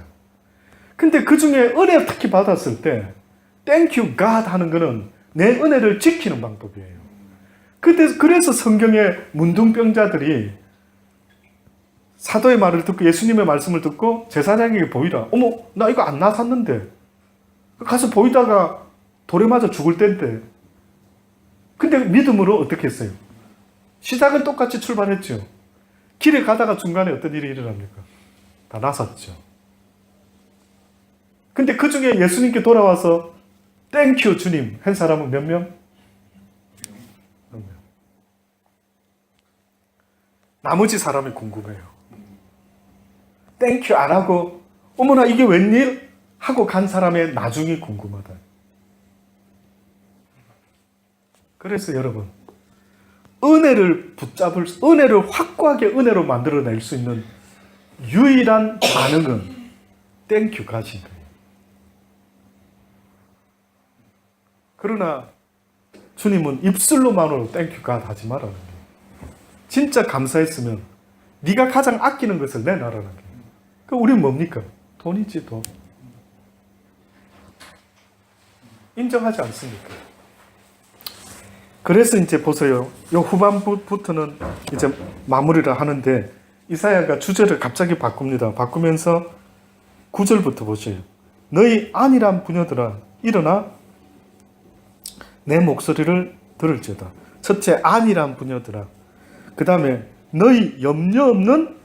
근데 그 중에 은혜 특히 받았을 때 Thank you God 하는 거는 내 은혜를 지키는 방법이에요. 그래서 성경에 문둥병자들이 사도의 말을 듣고 예수님의 말씀을 듣고 제사장에게 보이라. 어머, 나 이거 안 나샀는데. 가서 보이다가 돌에 맞아 죽을 때인데. 근데 믿음으로 어떻게 했어요? 시작은 똑같이 출발했죠. 길에 가다가 중간에 어떤 일이 일어납니까? 다 나섰죠. 근데 그 중에 예수님께 돌아와서 땡큐 주님 한 사람은 몇 명? 몇 명. 나머지 사람이 궁금해요. 땡큐 안 하고 어머나 이게 웬일? 하고 간 사람의 나중이 궁금하다. 그래서 여러분 은혜를 은혜를 확고하게 은혜로 만들어낼 수 있는 유일한 반응은 땡큐 가신 거예요. 그러나 주님은 입술로만으로 땡큐 갓 하지 말라는 거예요. 진짜 감사했으면 네가 가장 아끼는 것을 내놔라는 거예요. 그럼 우리는 뭡니까? 돈이지 돈. 인정하지 않습니까? 그래서 이제 보세요. 요 후반부부터는 이제 마무리를 하는데 이사야가 주제를 갑자기 바꿉니다. 바꾸면서 9절부터 보세요. 너희 안이란 부녀들아 일어나 내 목소리를 들을지어다. 첫째 안이란 부녀들아. 그 다음에 너희 염려 없는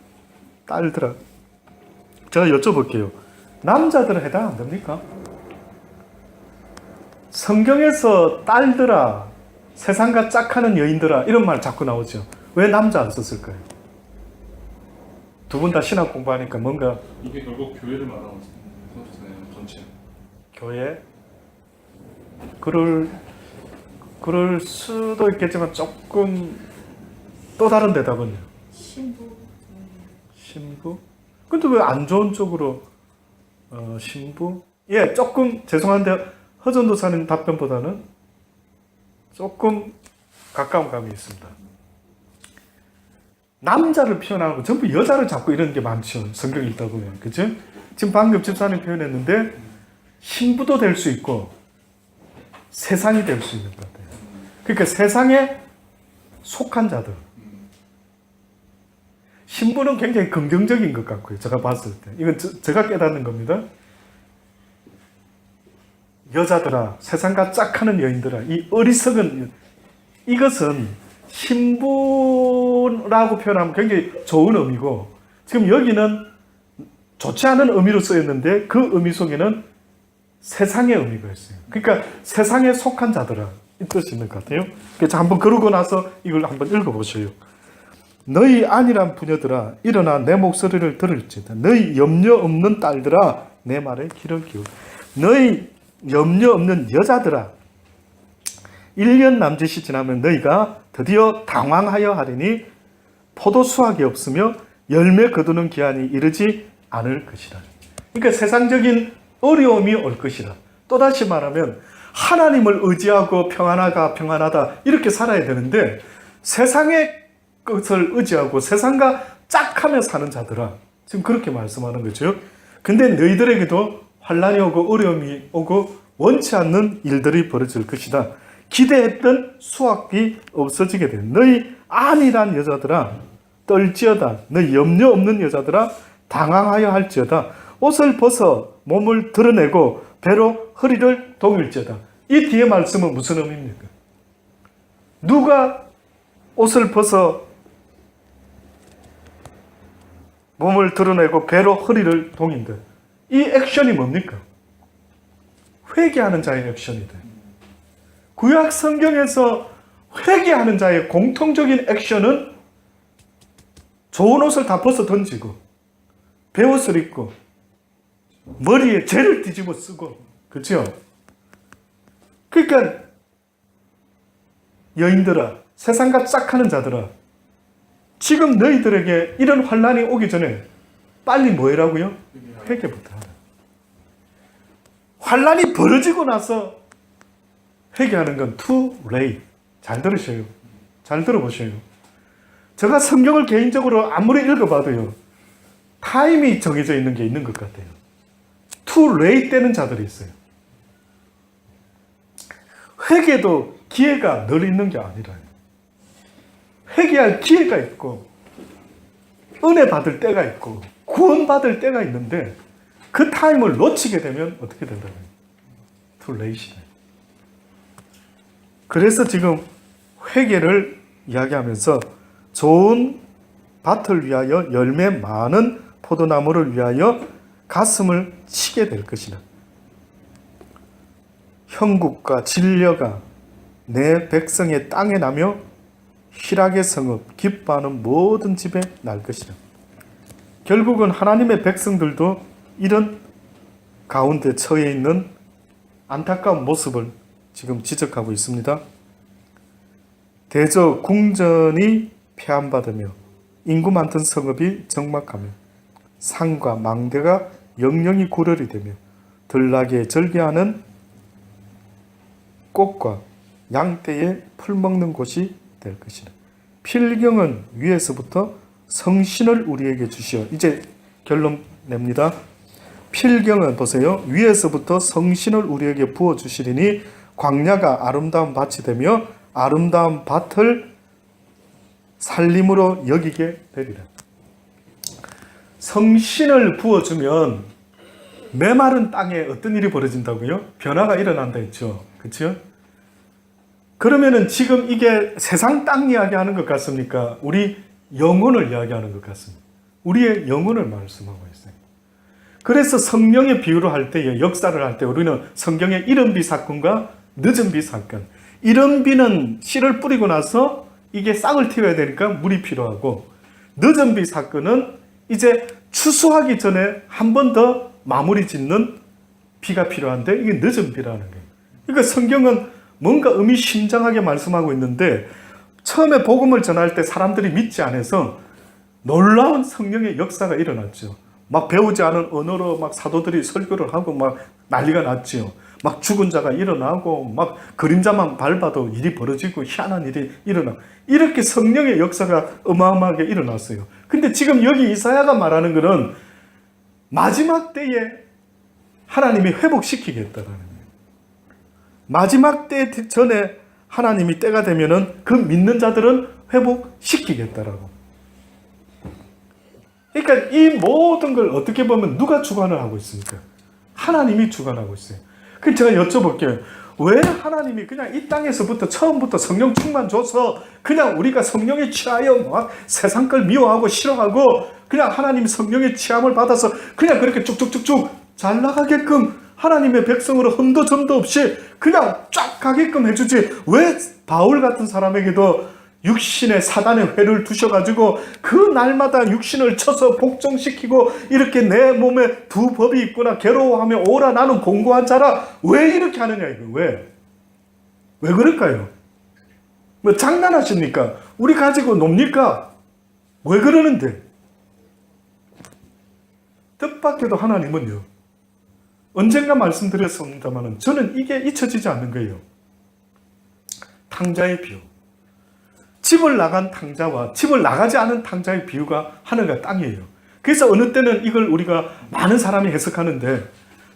딸들아. 제가 여쭤볼게요. 남자들은 해당 안 됩니까? 성경에서 딸들아, 세상과 짝하는 여인들아 이런 말 자꾸 나오죠. 왜 남자 안 썼을까요? 두 분 다 신학 공부하니까 뭔가 이게 결국 교회를 말하는 거잖아요. 전체. 교회? 그럴 수도 있겠지만 조금 또 다른 대답은요. 신부. 신부? 근데 왜 안 좋은 쪽으로 신부? 예, 조금 죄송한데 허전도사님 답변보다는 조금 가까운 감이 있습니다. 남자를 표현하고 전부 여자를 잡고 이런 게 많죠. 성경 읽다 보면. 그죠? 지금 방금 집사님 표현했는데 신부도 될 수 있고 세상이 될 수 있는 것 같아요. 그러니까 세상에 속한 자들. 신부는 굉장히 긍정적인 것 같고요. 제가 봤을 때. 이건 제가 깨닫는 겁니다. 여자들아, 세상과 짝하는 여인들아, 이 어리석은, 이것은 신부라고 표현하면 굉장히 좋은 의미고, 지금 여기는 좋지 않은 의미로 쓰였는데, 그 의미 속에는 세상의 의미가 있어요. 그러니까 세상에 속한 자들아, 이 뜻이 있는 것 같아요. 그래서 한번 그러고 나서 이걸 한번 읽어보세요. 너희 안이란 부녀들아, 일어나 내 목소리를 들을지다. 너희 염려 없는 딸들아, 내 말에 귀를 기울여. 너희 염려 없는 여자들아, 1년 남짓이 지나면 너희가 드디어 당황하여 하리니 포도 수확이 없으며 열매 거두는 기한이 이르지 않을 것이라. 그러니까 세상적인 어려움이 올 것이라. 또다시 말하면 하나님을 의지하고 평안하다 이렇게 살아야 되는데 세상의 것을 의지하고 세상과 짝하며 사는 자들아, 지금 그렇게 말씀하는 거죠. 근데 너희들에게도 환난이 오고 어려움이 오고 원치 않는 일들이 벌어질 것이다. 기대했던 수확이 없어지게 돼. 너희 안이란 여자들아 떨지어다. 너희 염려 없는 여자들아 당황하여 할지어다. 옷을 벗어 몸을 드러내고 배로 허리를 동일지어다. 이 뒤에 말씀은 무슨 의미입니까? 누가 옷을 벗어 몸을 드러내고 배로 허리를 동인다. 이 액션이 뭡니까? 회개하는 자의 액션이 돼. 구약 성경에서 회개하는 자의 공통적인 액션은 좋은 옷을 다 벗어 던지고 베옷을 입고 머리에 재를 뒤집어 쓰고, 그렇죠? 그러니까 여인들아, 세상과 짝하는 자들아, 지금 너희들에게 이런 환란이 오기 전에 빨리 뭐 해라고요? 회개부터 하라. 환란이 벌어지고 나서 회개하는 건 too late. 잘 들으셔요. 잘 들어보셔요. 제가 성경을 개인적으로 아무리 읽어봐도요, 타임이 정해져 있는 게 있는 것 같아요. too late 되는 자들이 있어요. 회개도 기회가 늘 있는 게 아니라요. 회개할 기회가 있고 은혜 받을 때가 있고 구원 받을 때가 있는데 그 타임을 놓치게 되면 어떻게 된다고요? too late이네. 그래서 지금 회개를 이야기하면서 좋은 밭을 위하여 열매 많은 포도나무를 위하여 가슴을 치게 될 것이라. 형국과 진려가 내 백성의 땅에 나며 희락의 성읍 기뻐하는 모든 집에 날 것이라. 결국은 하나님의 백성들도 이런 가운데 처해 있는 안타까운 모습을 지금 지적하고 있습니다. 대저 궁전이 폐함받으며 인구 많던 성읍이 적막하며 산과 망대가 영영이 고열이 되며 들나게 절개하는 꽃과 양떼에 풀 먹는 곳이 될 것이라. 필경은 위에서부터 성신을 우리에게 주시어. 이제 결론 냅니다. 필경은 보세요. 위에서부터 성신을 우리에게 부어 주시리니 광야가 아름다운 밭이 되며 아름다운 밭을 살림으로 여기게 되리라. 성신을 부어주면 메마른 땅에 어떤 일이 벌어진다고요? 변화가 일어난다 했죠. 그렇죠? 그러면은 지금 이게 세상 땅 이야기하는 것 같습니까? 우리 영혼을 이야기하는 것 같습니다. 우리의 영혼을 말씀하고 있어요. 그래서 성령의 비유를 할 때, 역사를 할 때 우리는 성경의 이른비 사건과 늦은비 사건. 이른비는 씨를 뿌리고 나서 이게 싹을 틔워야 되니까 물이 필요하고, 늦은비 사건은 이제 추수하기 전에 한 번 더 마무리 짓는 비가 필요한데 이게 늦은비라는 거예요. 그러니까 성경은 뭔가 의미심장하게 말씀하고 있는데 처음에 복음을 전할 때 사람들이 믿지 않아서 놀라운 성령의 역사가 일어났죠. 막 배우지 않은 언어로 막 사도들이 설교를 하고 막 난리가 났죠. 막 죽은 자가 일어나고 막 그림자만 밟아도 일이 벌어지고 희한한 일이 일어나. 이렇게 성령의 역사가 어마어마하게 일어났어요. 근데 지금 여기 이사야가 말하는 것은 마지막 때에 하나님이 회복시키겠다라는 거예요. 마지막 때 전에 하나님이 때가 되면은 그 믿는 자들은 회복시키겠다라고. 그러니까 이 모든 걸 어떻게 보면 누가 주관을 하고 있습니까? 하나님이 주관하고 있어요. 그래서 제가 여쭤볼게요. 왜 하나님이 그냥 이 땅에서부터 처음부터 성령 충만 줘서 그냥 우리가 성령에 취하여 막 세상 걸 미워하고 싫어하고 그냥 하나님 성령의 취함을 받아서 그냥 그렇게 쭉쭉쭉쭉 잘 나가게끔 하나님의 백성으로 흠도 점도 없이 그냥 쫙 가게끔 해주지. 왜 바울 같은 사람에게도 육신의 사단의 회를 두셔가지고 그 날마다 육신을 쳐서 복종시키고 이렇게 내 몸에 두 법이 있구나 괴로워하며 오라 나는 공고한 자라. 왜 이렇게 하느냐 이거. 왜 그럴까요? 뭐 장난하십니까? 우리 가지고 놉니까? 왜 그러는데? 뜻밖에도 하나님은요, 언젠가 말씀드렸습니다만 저는 이게 잊혀지지 않는 거예요. 탕자의 비유. 집을 나간 탕자와 집을 나가지 않은 탕자의 비유가 하늘과 땅이에요. 그래서 어느 때는 이걸 우리가 많은 사람이 해석하는데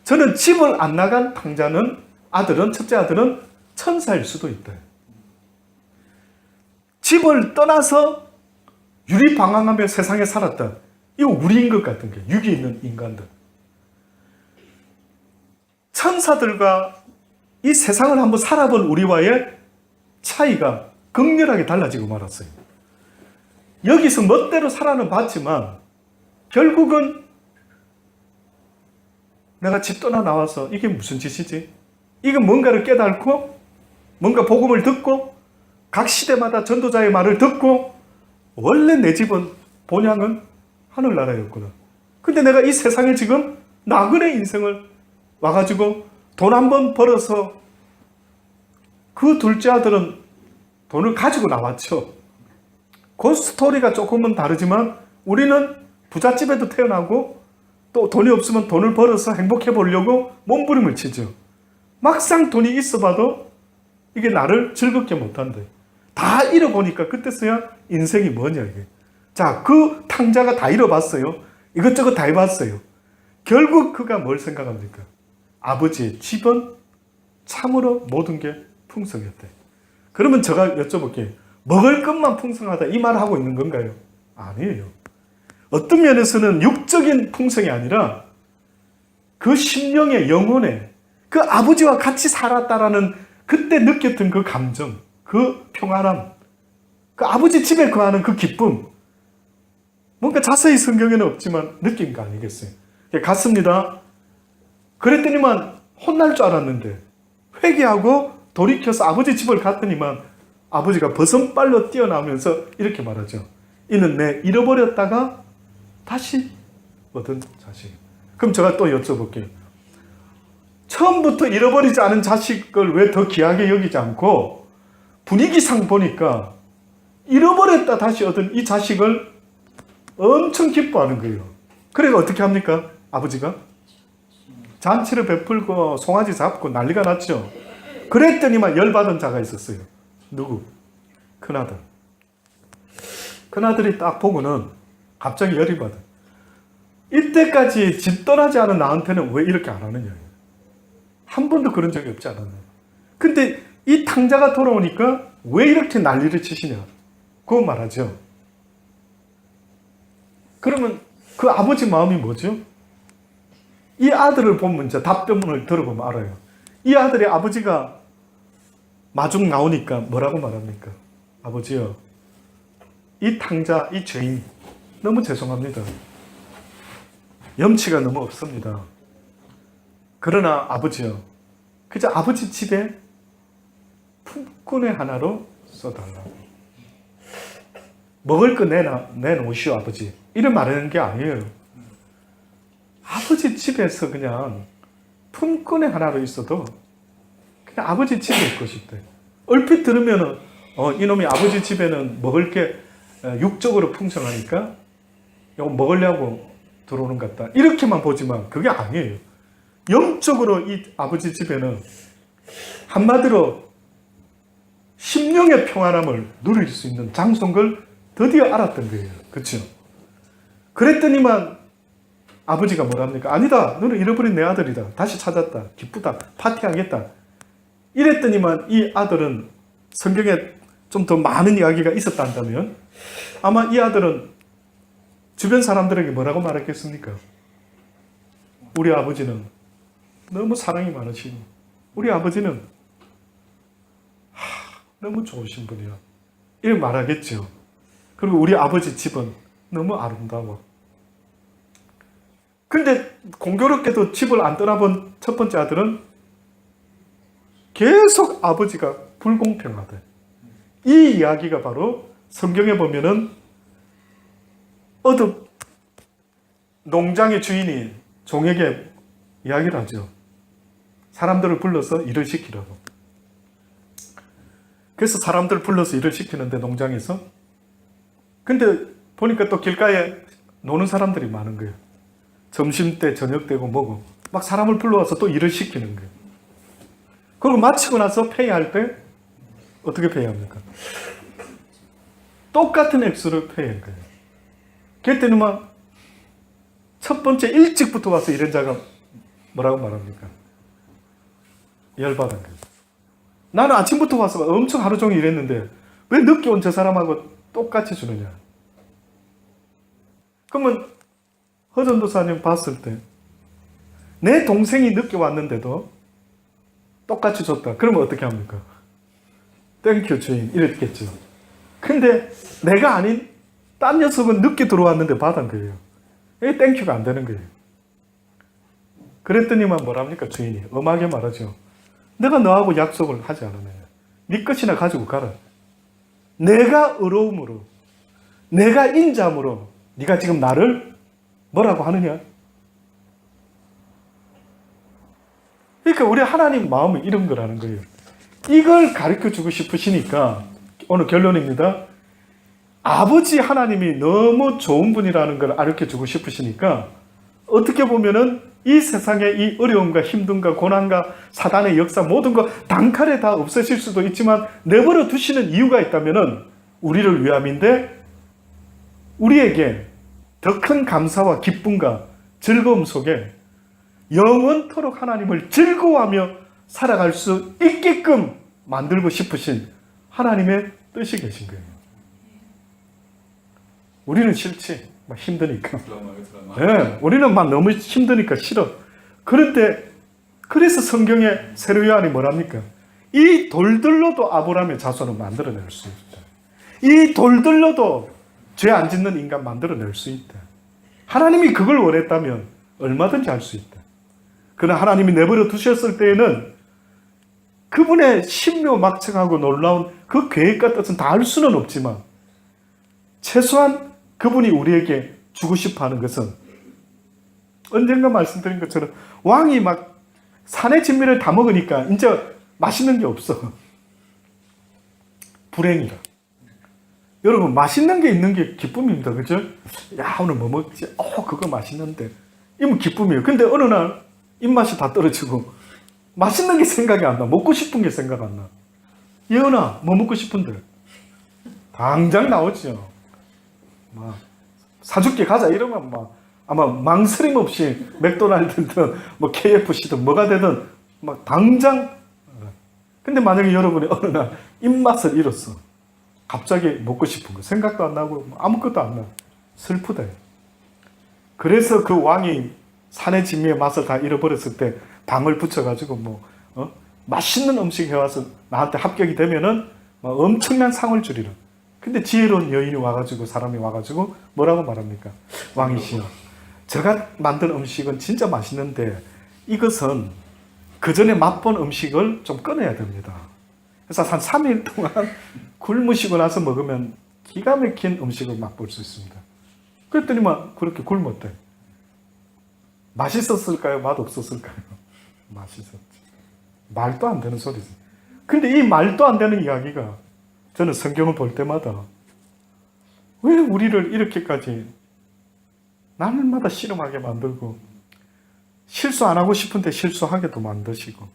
저는 집을 안 나간 탕자는 첫째 아들은 천사일 수도 있다. 집을 떠나서 유리방황하며 세상에 살았다. 이거 우리인 것 같은 게 육이 있는 인간들. 천사들과 이 세상을 한번 살아본 우리와의 차이가 극렬하게 달라지고 말았어요. 여기서 멋대로 살아는 봤지만 결국은 내가 집 떠나 나와서 이게 무슨 짓이지? 이건 뭔가를 깨닫고 뭔가 복음을 듣고 각 시대마다 전도자의 말을 듣고 원래 내 집은 본향은 하늘나라였구나. 근데 내가 이 세상에 지금 나그네 인생을 와가지고 돈 한 번 벌어서 그 둘째 아들은 돈을 가지고 나왔죠. 그 스토리가 조금은 다르지만 우리는 부잣집에도 태어나고 또 돈이 없으면 돈을 벌어서 행복해 보려고 몸부림을 치죠. 막상 돈이 있어봐도 이게 나를 즐겁게 못한대. 다 잃어보니까 그때서야 인생이 뭐냐 이게. 자, 그 탕자가 다 잃어봤어요. 이것저것 다 해봤어요. 결국 그가 뭘 생각합니까? 아버지의 집은 참으로 모든 게 풍성했대. 그러면 제가 여쭤볼게요. 먹을 것만 풍성하다 이 말을 하고 있는 건가요? 아니에요. 어떤 면에서는 육적인 풍성이 아니라 그 심령의 영혼에 그 아버지와 같이 살았다라는 그때 느꼈던 그 감정, 그 평안함, 그 아버지 집에 거하는 그 기쁨, 뭔가 자세히 성경에는 없지만 느낀 거 아니겠어요? 갔습니다. 그랬더니만 혼날 줄 알았는데 회개하고 돌이켜서 아버지 집을 갔더니만 아버지가 버선발로 뛰어나오면서 이렇게 말하죠. 이는 내 잃어버렸다가 다시 얻은 자식. 그럼 제가 또 여쭤볼게요. 처음부터 잃어버리지 않은 자식을 왜 더 귀하게 여기지 않고 분위기상 보니까 잃어버렸다 다시 얻은 이 자식을 엄청 기뻐하는 거예요. 그래서 어떻게 합니까? 아버지가 잔치를 베풀고 송아지 잡고 난리가 났죠. 그랬더니만 열받은 자가 있었어요. 누구? 큰아들. 큰아들이 딱 보고는 갑자기 열이 받아. 이때까지 집 떠나지 않은 나한테는 왜 이렇게 안 하느냐. 한 번도 그런 적이 없지 않았나. 근데 이 탕자가 돌아오니까 왜 이렇게 난리를 치시냐. 그거 말하죠. 그러면 그 아버지 마음이 뭐죠? 이 아들을 보면 이제 답변을 들어보면 알아요. 이 아들의 아버지가 마중 나오니까 뭐라고 말합니까? 아버지요, 이 탕자, 이 죄인 너무 죄송합니다. 염치가 너무 없습니다. 그러나 아버지요, 그저 아버지 집에 품꾼의 하나로 써달라고. 먹을 거 내놓으시오 아버지. 이런 말하는 게 아니에요. 아버지 집에서 그냥 품꾼의 하나로 있어도 그냥 아버지 집에 있고 싶대. 얼핏 들으면은 이놈이 아버지 집에는 먹을 게 육적으로 풍성하니까 이거 먹으려고 들어오는 것 같다. 이렇게만 보지만 그게 아니에요. 영적으로 이 아버지 집에는 한마디로 심령의 평안함을 누릴 수 있는 장소인 걸 드디어 알았던 거예요. 그렇죠? 그랬더니만 아버지가 뭐랍니까? 아니다. 너는 잃어버린 내 아들이다. 다시 찾았다. 기쁘다. 파티하겠다. 이랬더니만 이 아들은 성경에 좀 더 많은 이야기가 있었다면 아마 이 아들은 주변 사람들에게 뭐라고 말했겠습니까? 우리 아버지는 너무 사랑이 많으시고 우리 아버지는 너무 좋으신 분이야. 이렇게 말하겠죠. 그리고 우리 아버지 집은 너무 아름다워. 근데 공교롭게도 집을 안 떠나본 첫 번째 아들은 계속 아버지가 불공평하대. 이 이야기가 바로 성경에 보면은 어느 농장의 주인이 종에게 이야기를 하죠. 사람들을 불러서 일을 시키라고. 그래서 사람들 불러서 일을 시키는데 농장에서 근데 보니까 또 길가에 노는 사람들이 많은 거예요. 점심때 저녁 때고 뭐고 막 사람을 불러와서 또 일을 시키는 거예요. 그리고 마치고 나서 페이할 때 어떻게 페이합니까? 똑같은 액수를 페이한 거예요. 그랬더니 막 첫 번째 일찍부터 와서 이런 자가 뭐라고 말합니까? 열받은 거예요. 나는 아침부터 와서 엄청 하루 종일 일했는데 왜 늦게 온 저 사람하고 똑같이 주느냐? 그러면 허전도사님 봤을 때 내 동생이 늦게 왔는데도 똑같이 줬다. 그러면 어떻게 합니까? 땡큐 주인 이랬겠죠. 근데 내가 아닌 딴 녀석은 늦게 들어왔는데 받은 거예요. 이 땡큐가 안 되는 거예요. 그랬더니만 뭐랍니까 주인이? 엄하게 말하죠. 내가 너하고 약속을 하지 않았네. 네 것이나 가지고 가라. 내가 의로움으로 내가 인자함으로 네가 지금 나를 뭐라고 하느냐? 그러니까 우리 하나님 마음은 이런 거라는 거예요. 이걸 가르쳐 주고 싶으시니까 오늘 결론입니다. 아버지 하나님이 너무 좋은 분이라는 걸 알려주고 싶으시니까 어떻게 보면은 이 세상의 이 어려움과 힘듦과 고난과 사단의 역사 모든 거 단칼에 다 없애실 수도 있지만 내버려 두시는 이유가 있다면은 우리를 위함인데 우리에게 더 큰 감사와 기쁨과 즐거움 속에 영원토록 하나님을 즐거워하며 살아갈 수 있게끔 만들고 싶으신 하나님의 뜻이 계신 거예요. 우리는 싫지. 막 힘드니까. 드라마. 네, 우리는 막 너무 힘드니까 싫어. 그런데 그래서 성경의 세례 요한이 뭐랍니까? 이 돌들로도 아브라함의 자손을 만들어낼 수 있다. 이 돌들로도 죄 안 짓는 인간 만들어낼 수 있다. 하나님이 그걸 원했다면 얼마든지 할 수 있다. 그러나 하나님이 내버려 두셨을 때에는 그분의 신묘막측하고 놀라운 그 계획과 뜻은 다 알 수는 없지만 최소한 그분이 우리에게 주고 싶어 하는 것은 언젠가 말씀드린 것처럼 왕이 막 산의 진미를 다 먹으니까 이제 맛있는 게 없어. 불행이라. 여러분 맛있는 게 있는 게 기쁨입니다. 그죠? 야 오늘 뭐 먹지? 그거 맛있는데. 이면 기쁨이에요. 근데 어느 날 입맛이 다 떨어지고 맛있는 게 생각이 안 나. 먹고 싶은 게 생각 안 나. 예은아 뭐 먹고 싶은데? 당장 나오죠. 막 사줄게 가자 이러면 막 아마 망설임 없이 맥도날드든 뭐 KFC든 뭐가 되든 막 당장. 근데 만약에 여러분이 어느 날 입맛을 잃었어. 갑자기 먹고 싶은 거 생각도 안 나고 아무것도 안 나. 슬프다. 그래서 그 왕이 산의 진미의 맛을 다 잃어버렸을 때 방을 붙여가지고 맛있는 음식 해와서 나한테 합격이 되면은 엄청난 상을 주리라. 근데 지혜로운 여인이 와가지고 사람이 와가지고 뭐라고 말합니까? 왕이시여, 제가 만든 음식은 진짜 맛있는데 이것은 그 전에 맛본 음식을 좀 꺼내야 됩니다. 그래서 한 3일 동안 굶으시고 나서 먹으면 기가 막힌 음식을 맛볼 수 있습니다. 그랬더니만 그렇게 굶었대. 맛있었을까요? 맛없었을까요? 맛있었지. 말도 안 되는 소리지. 근데 이 말도 안 되는 이야기가 저는 성경을 볼 때마다 왜 우리를 이렇게까지 날마다 실험하게 만들고 실수 안 하고 싶은데 실수하게도 만드시고.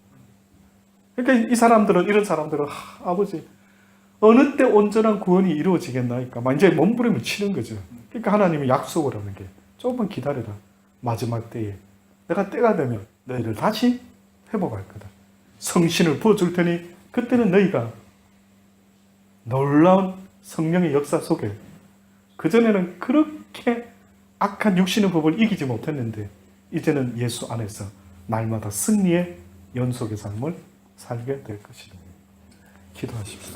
그러니까 이 사람들은 이런 사람들은 아버지 어느 때 온전한 구원이 이루어지겠나이까 막 이제 몸부림을 치는 거죠. 그러니까 하나님이 약속을 하는 게 조금만 기다려라. 마지막 때에 내가 때가 되면 너희를 다시 회복할 거다. 성신을 부어줄 테니 그때는 너희가 놀라운 성령의 역사 속에 그전에는 그렇게 악한 육신의 법을 이기지 못했는데 이제는 예수 안에서 날마다 승리의 연속의 삶을 살게 될 것이다. 기도하십시오.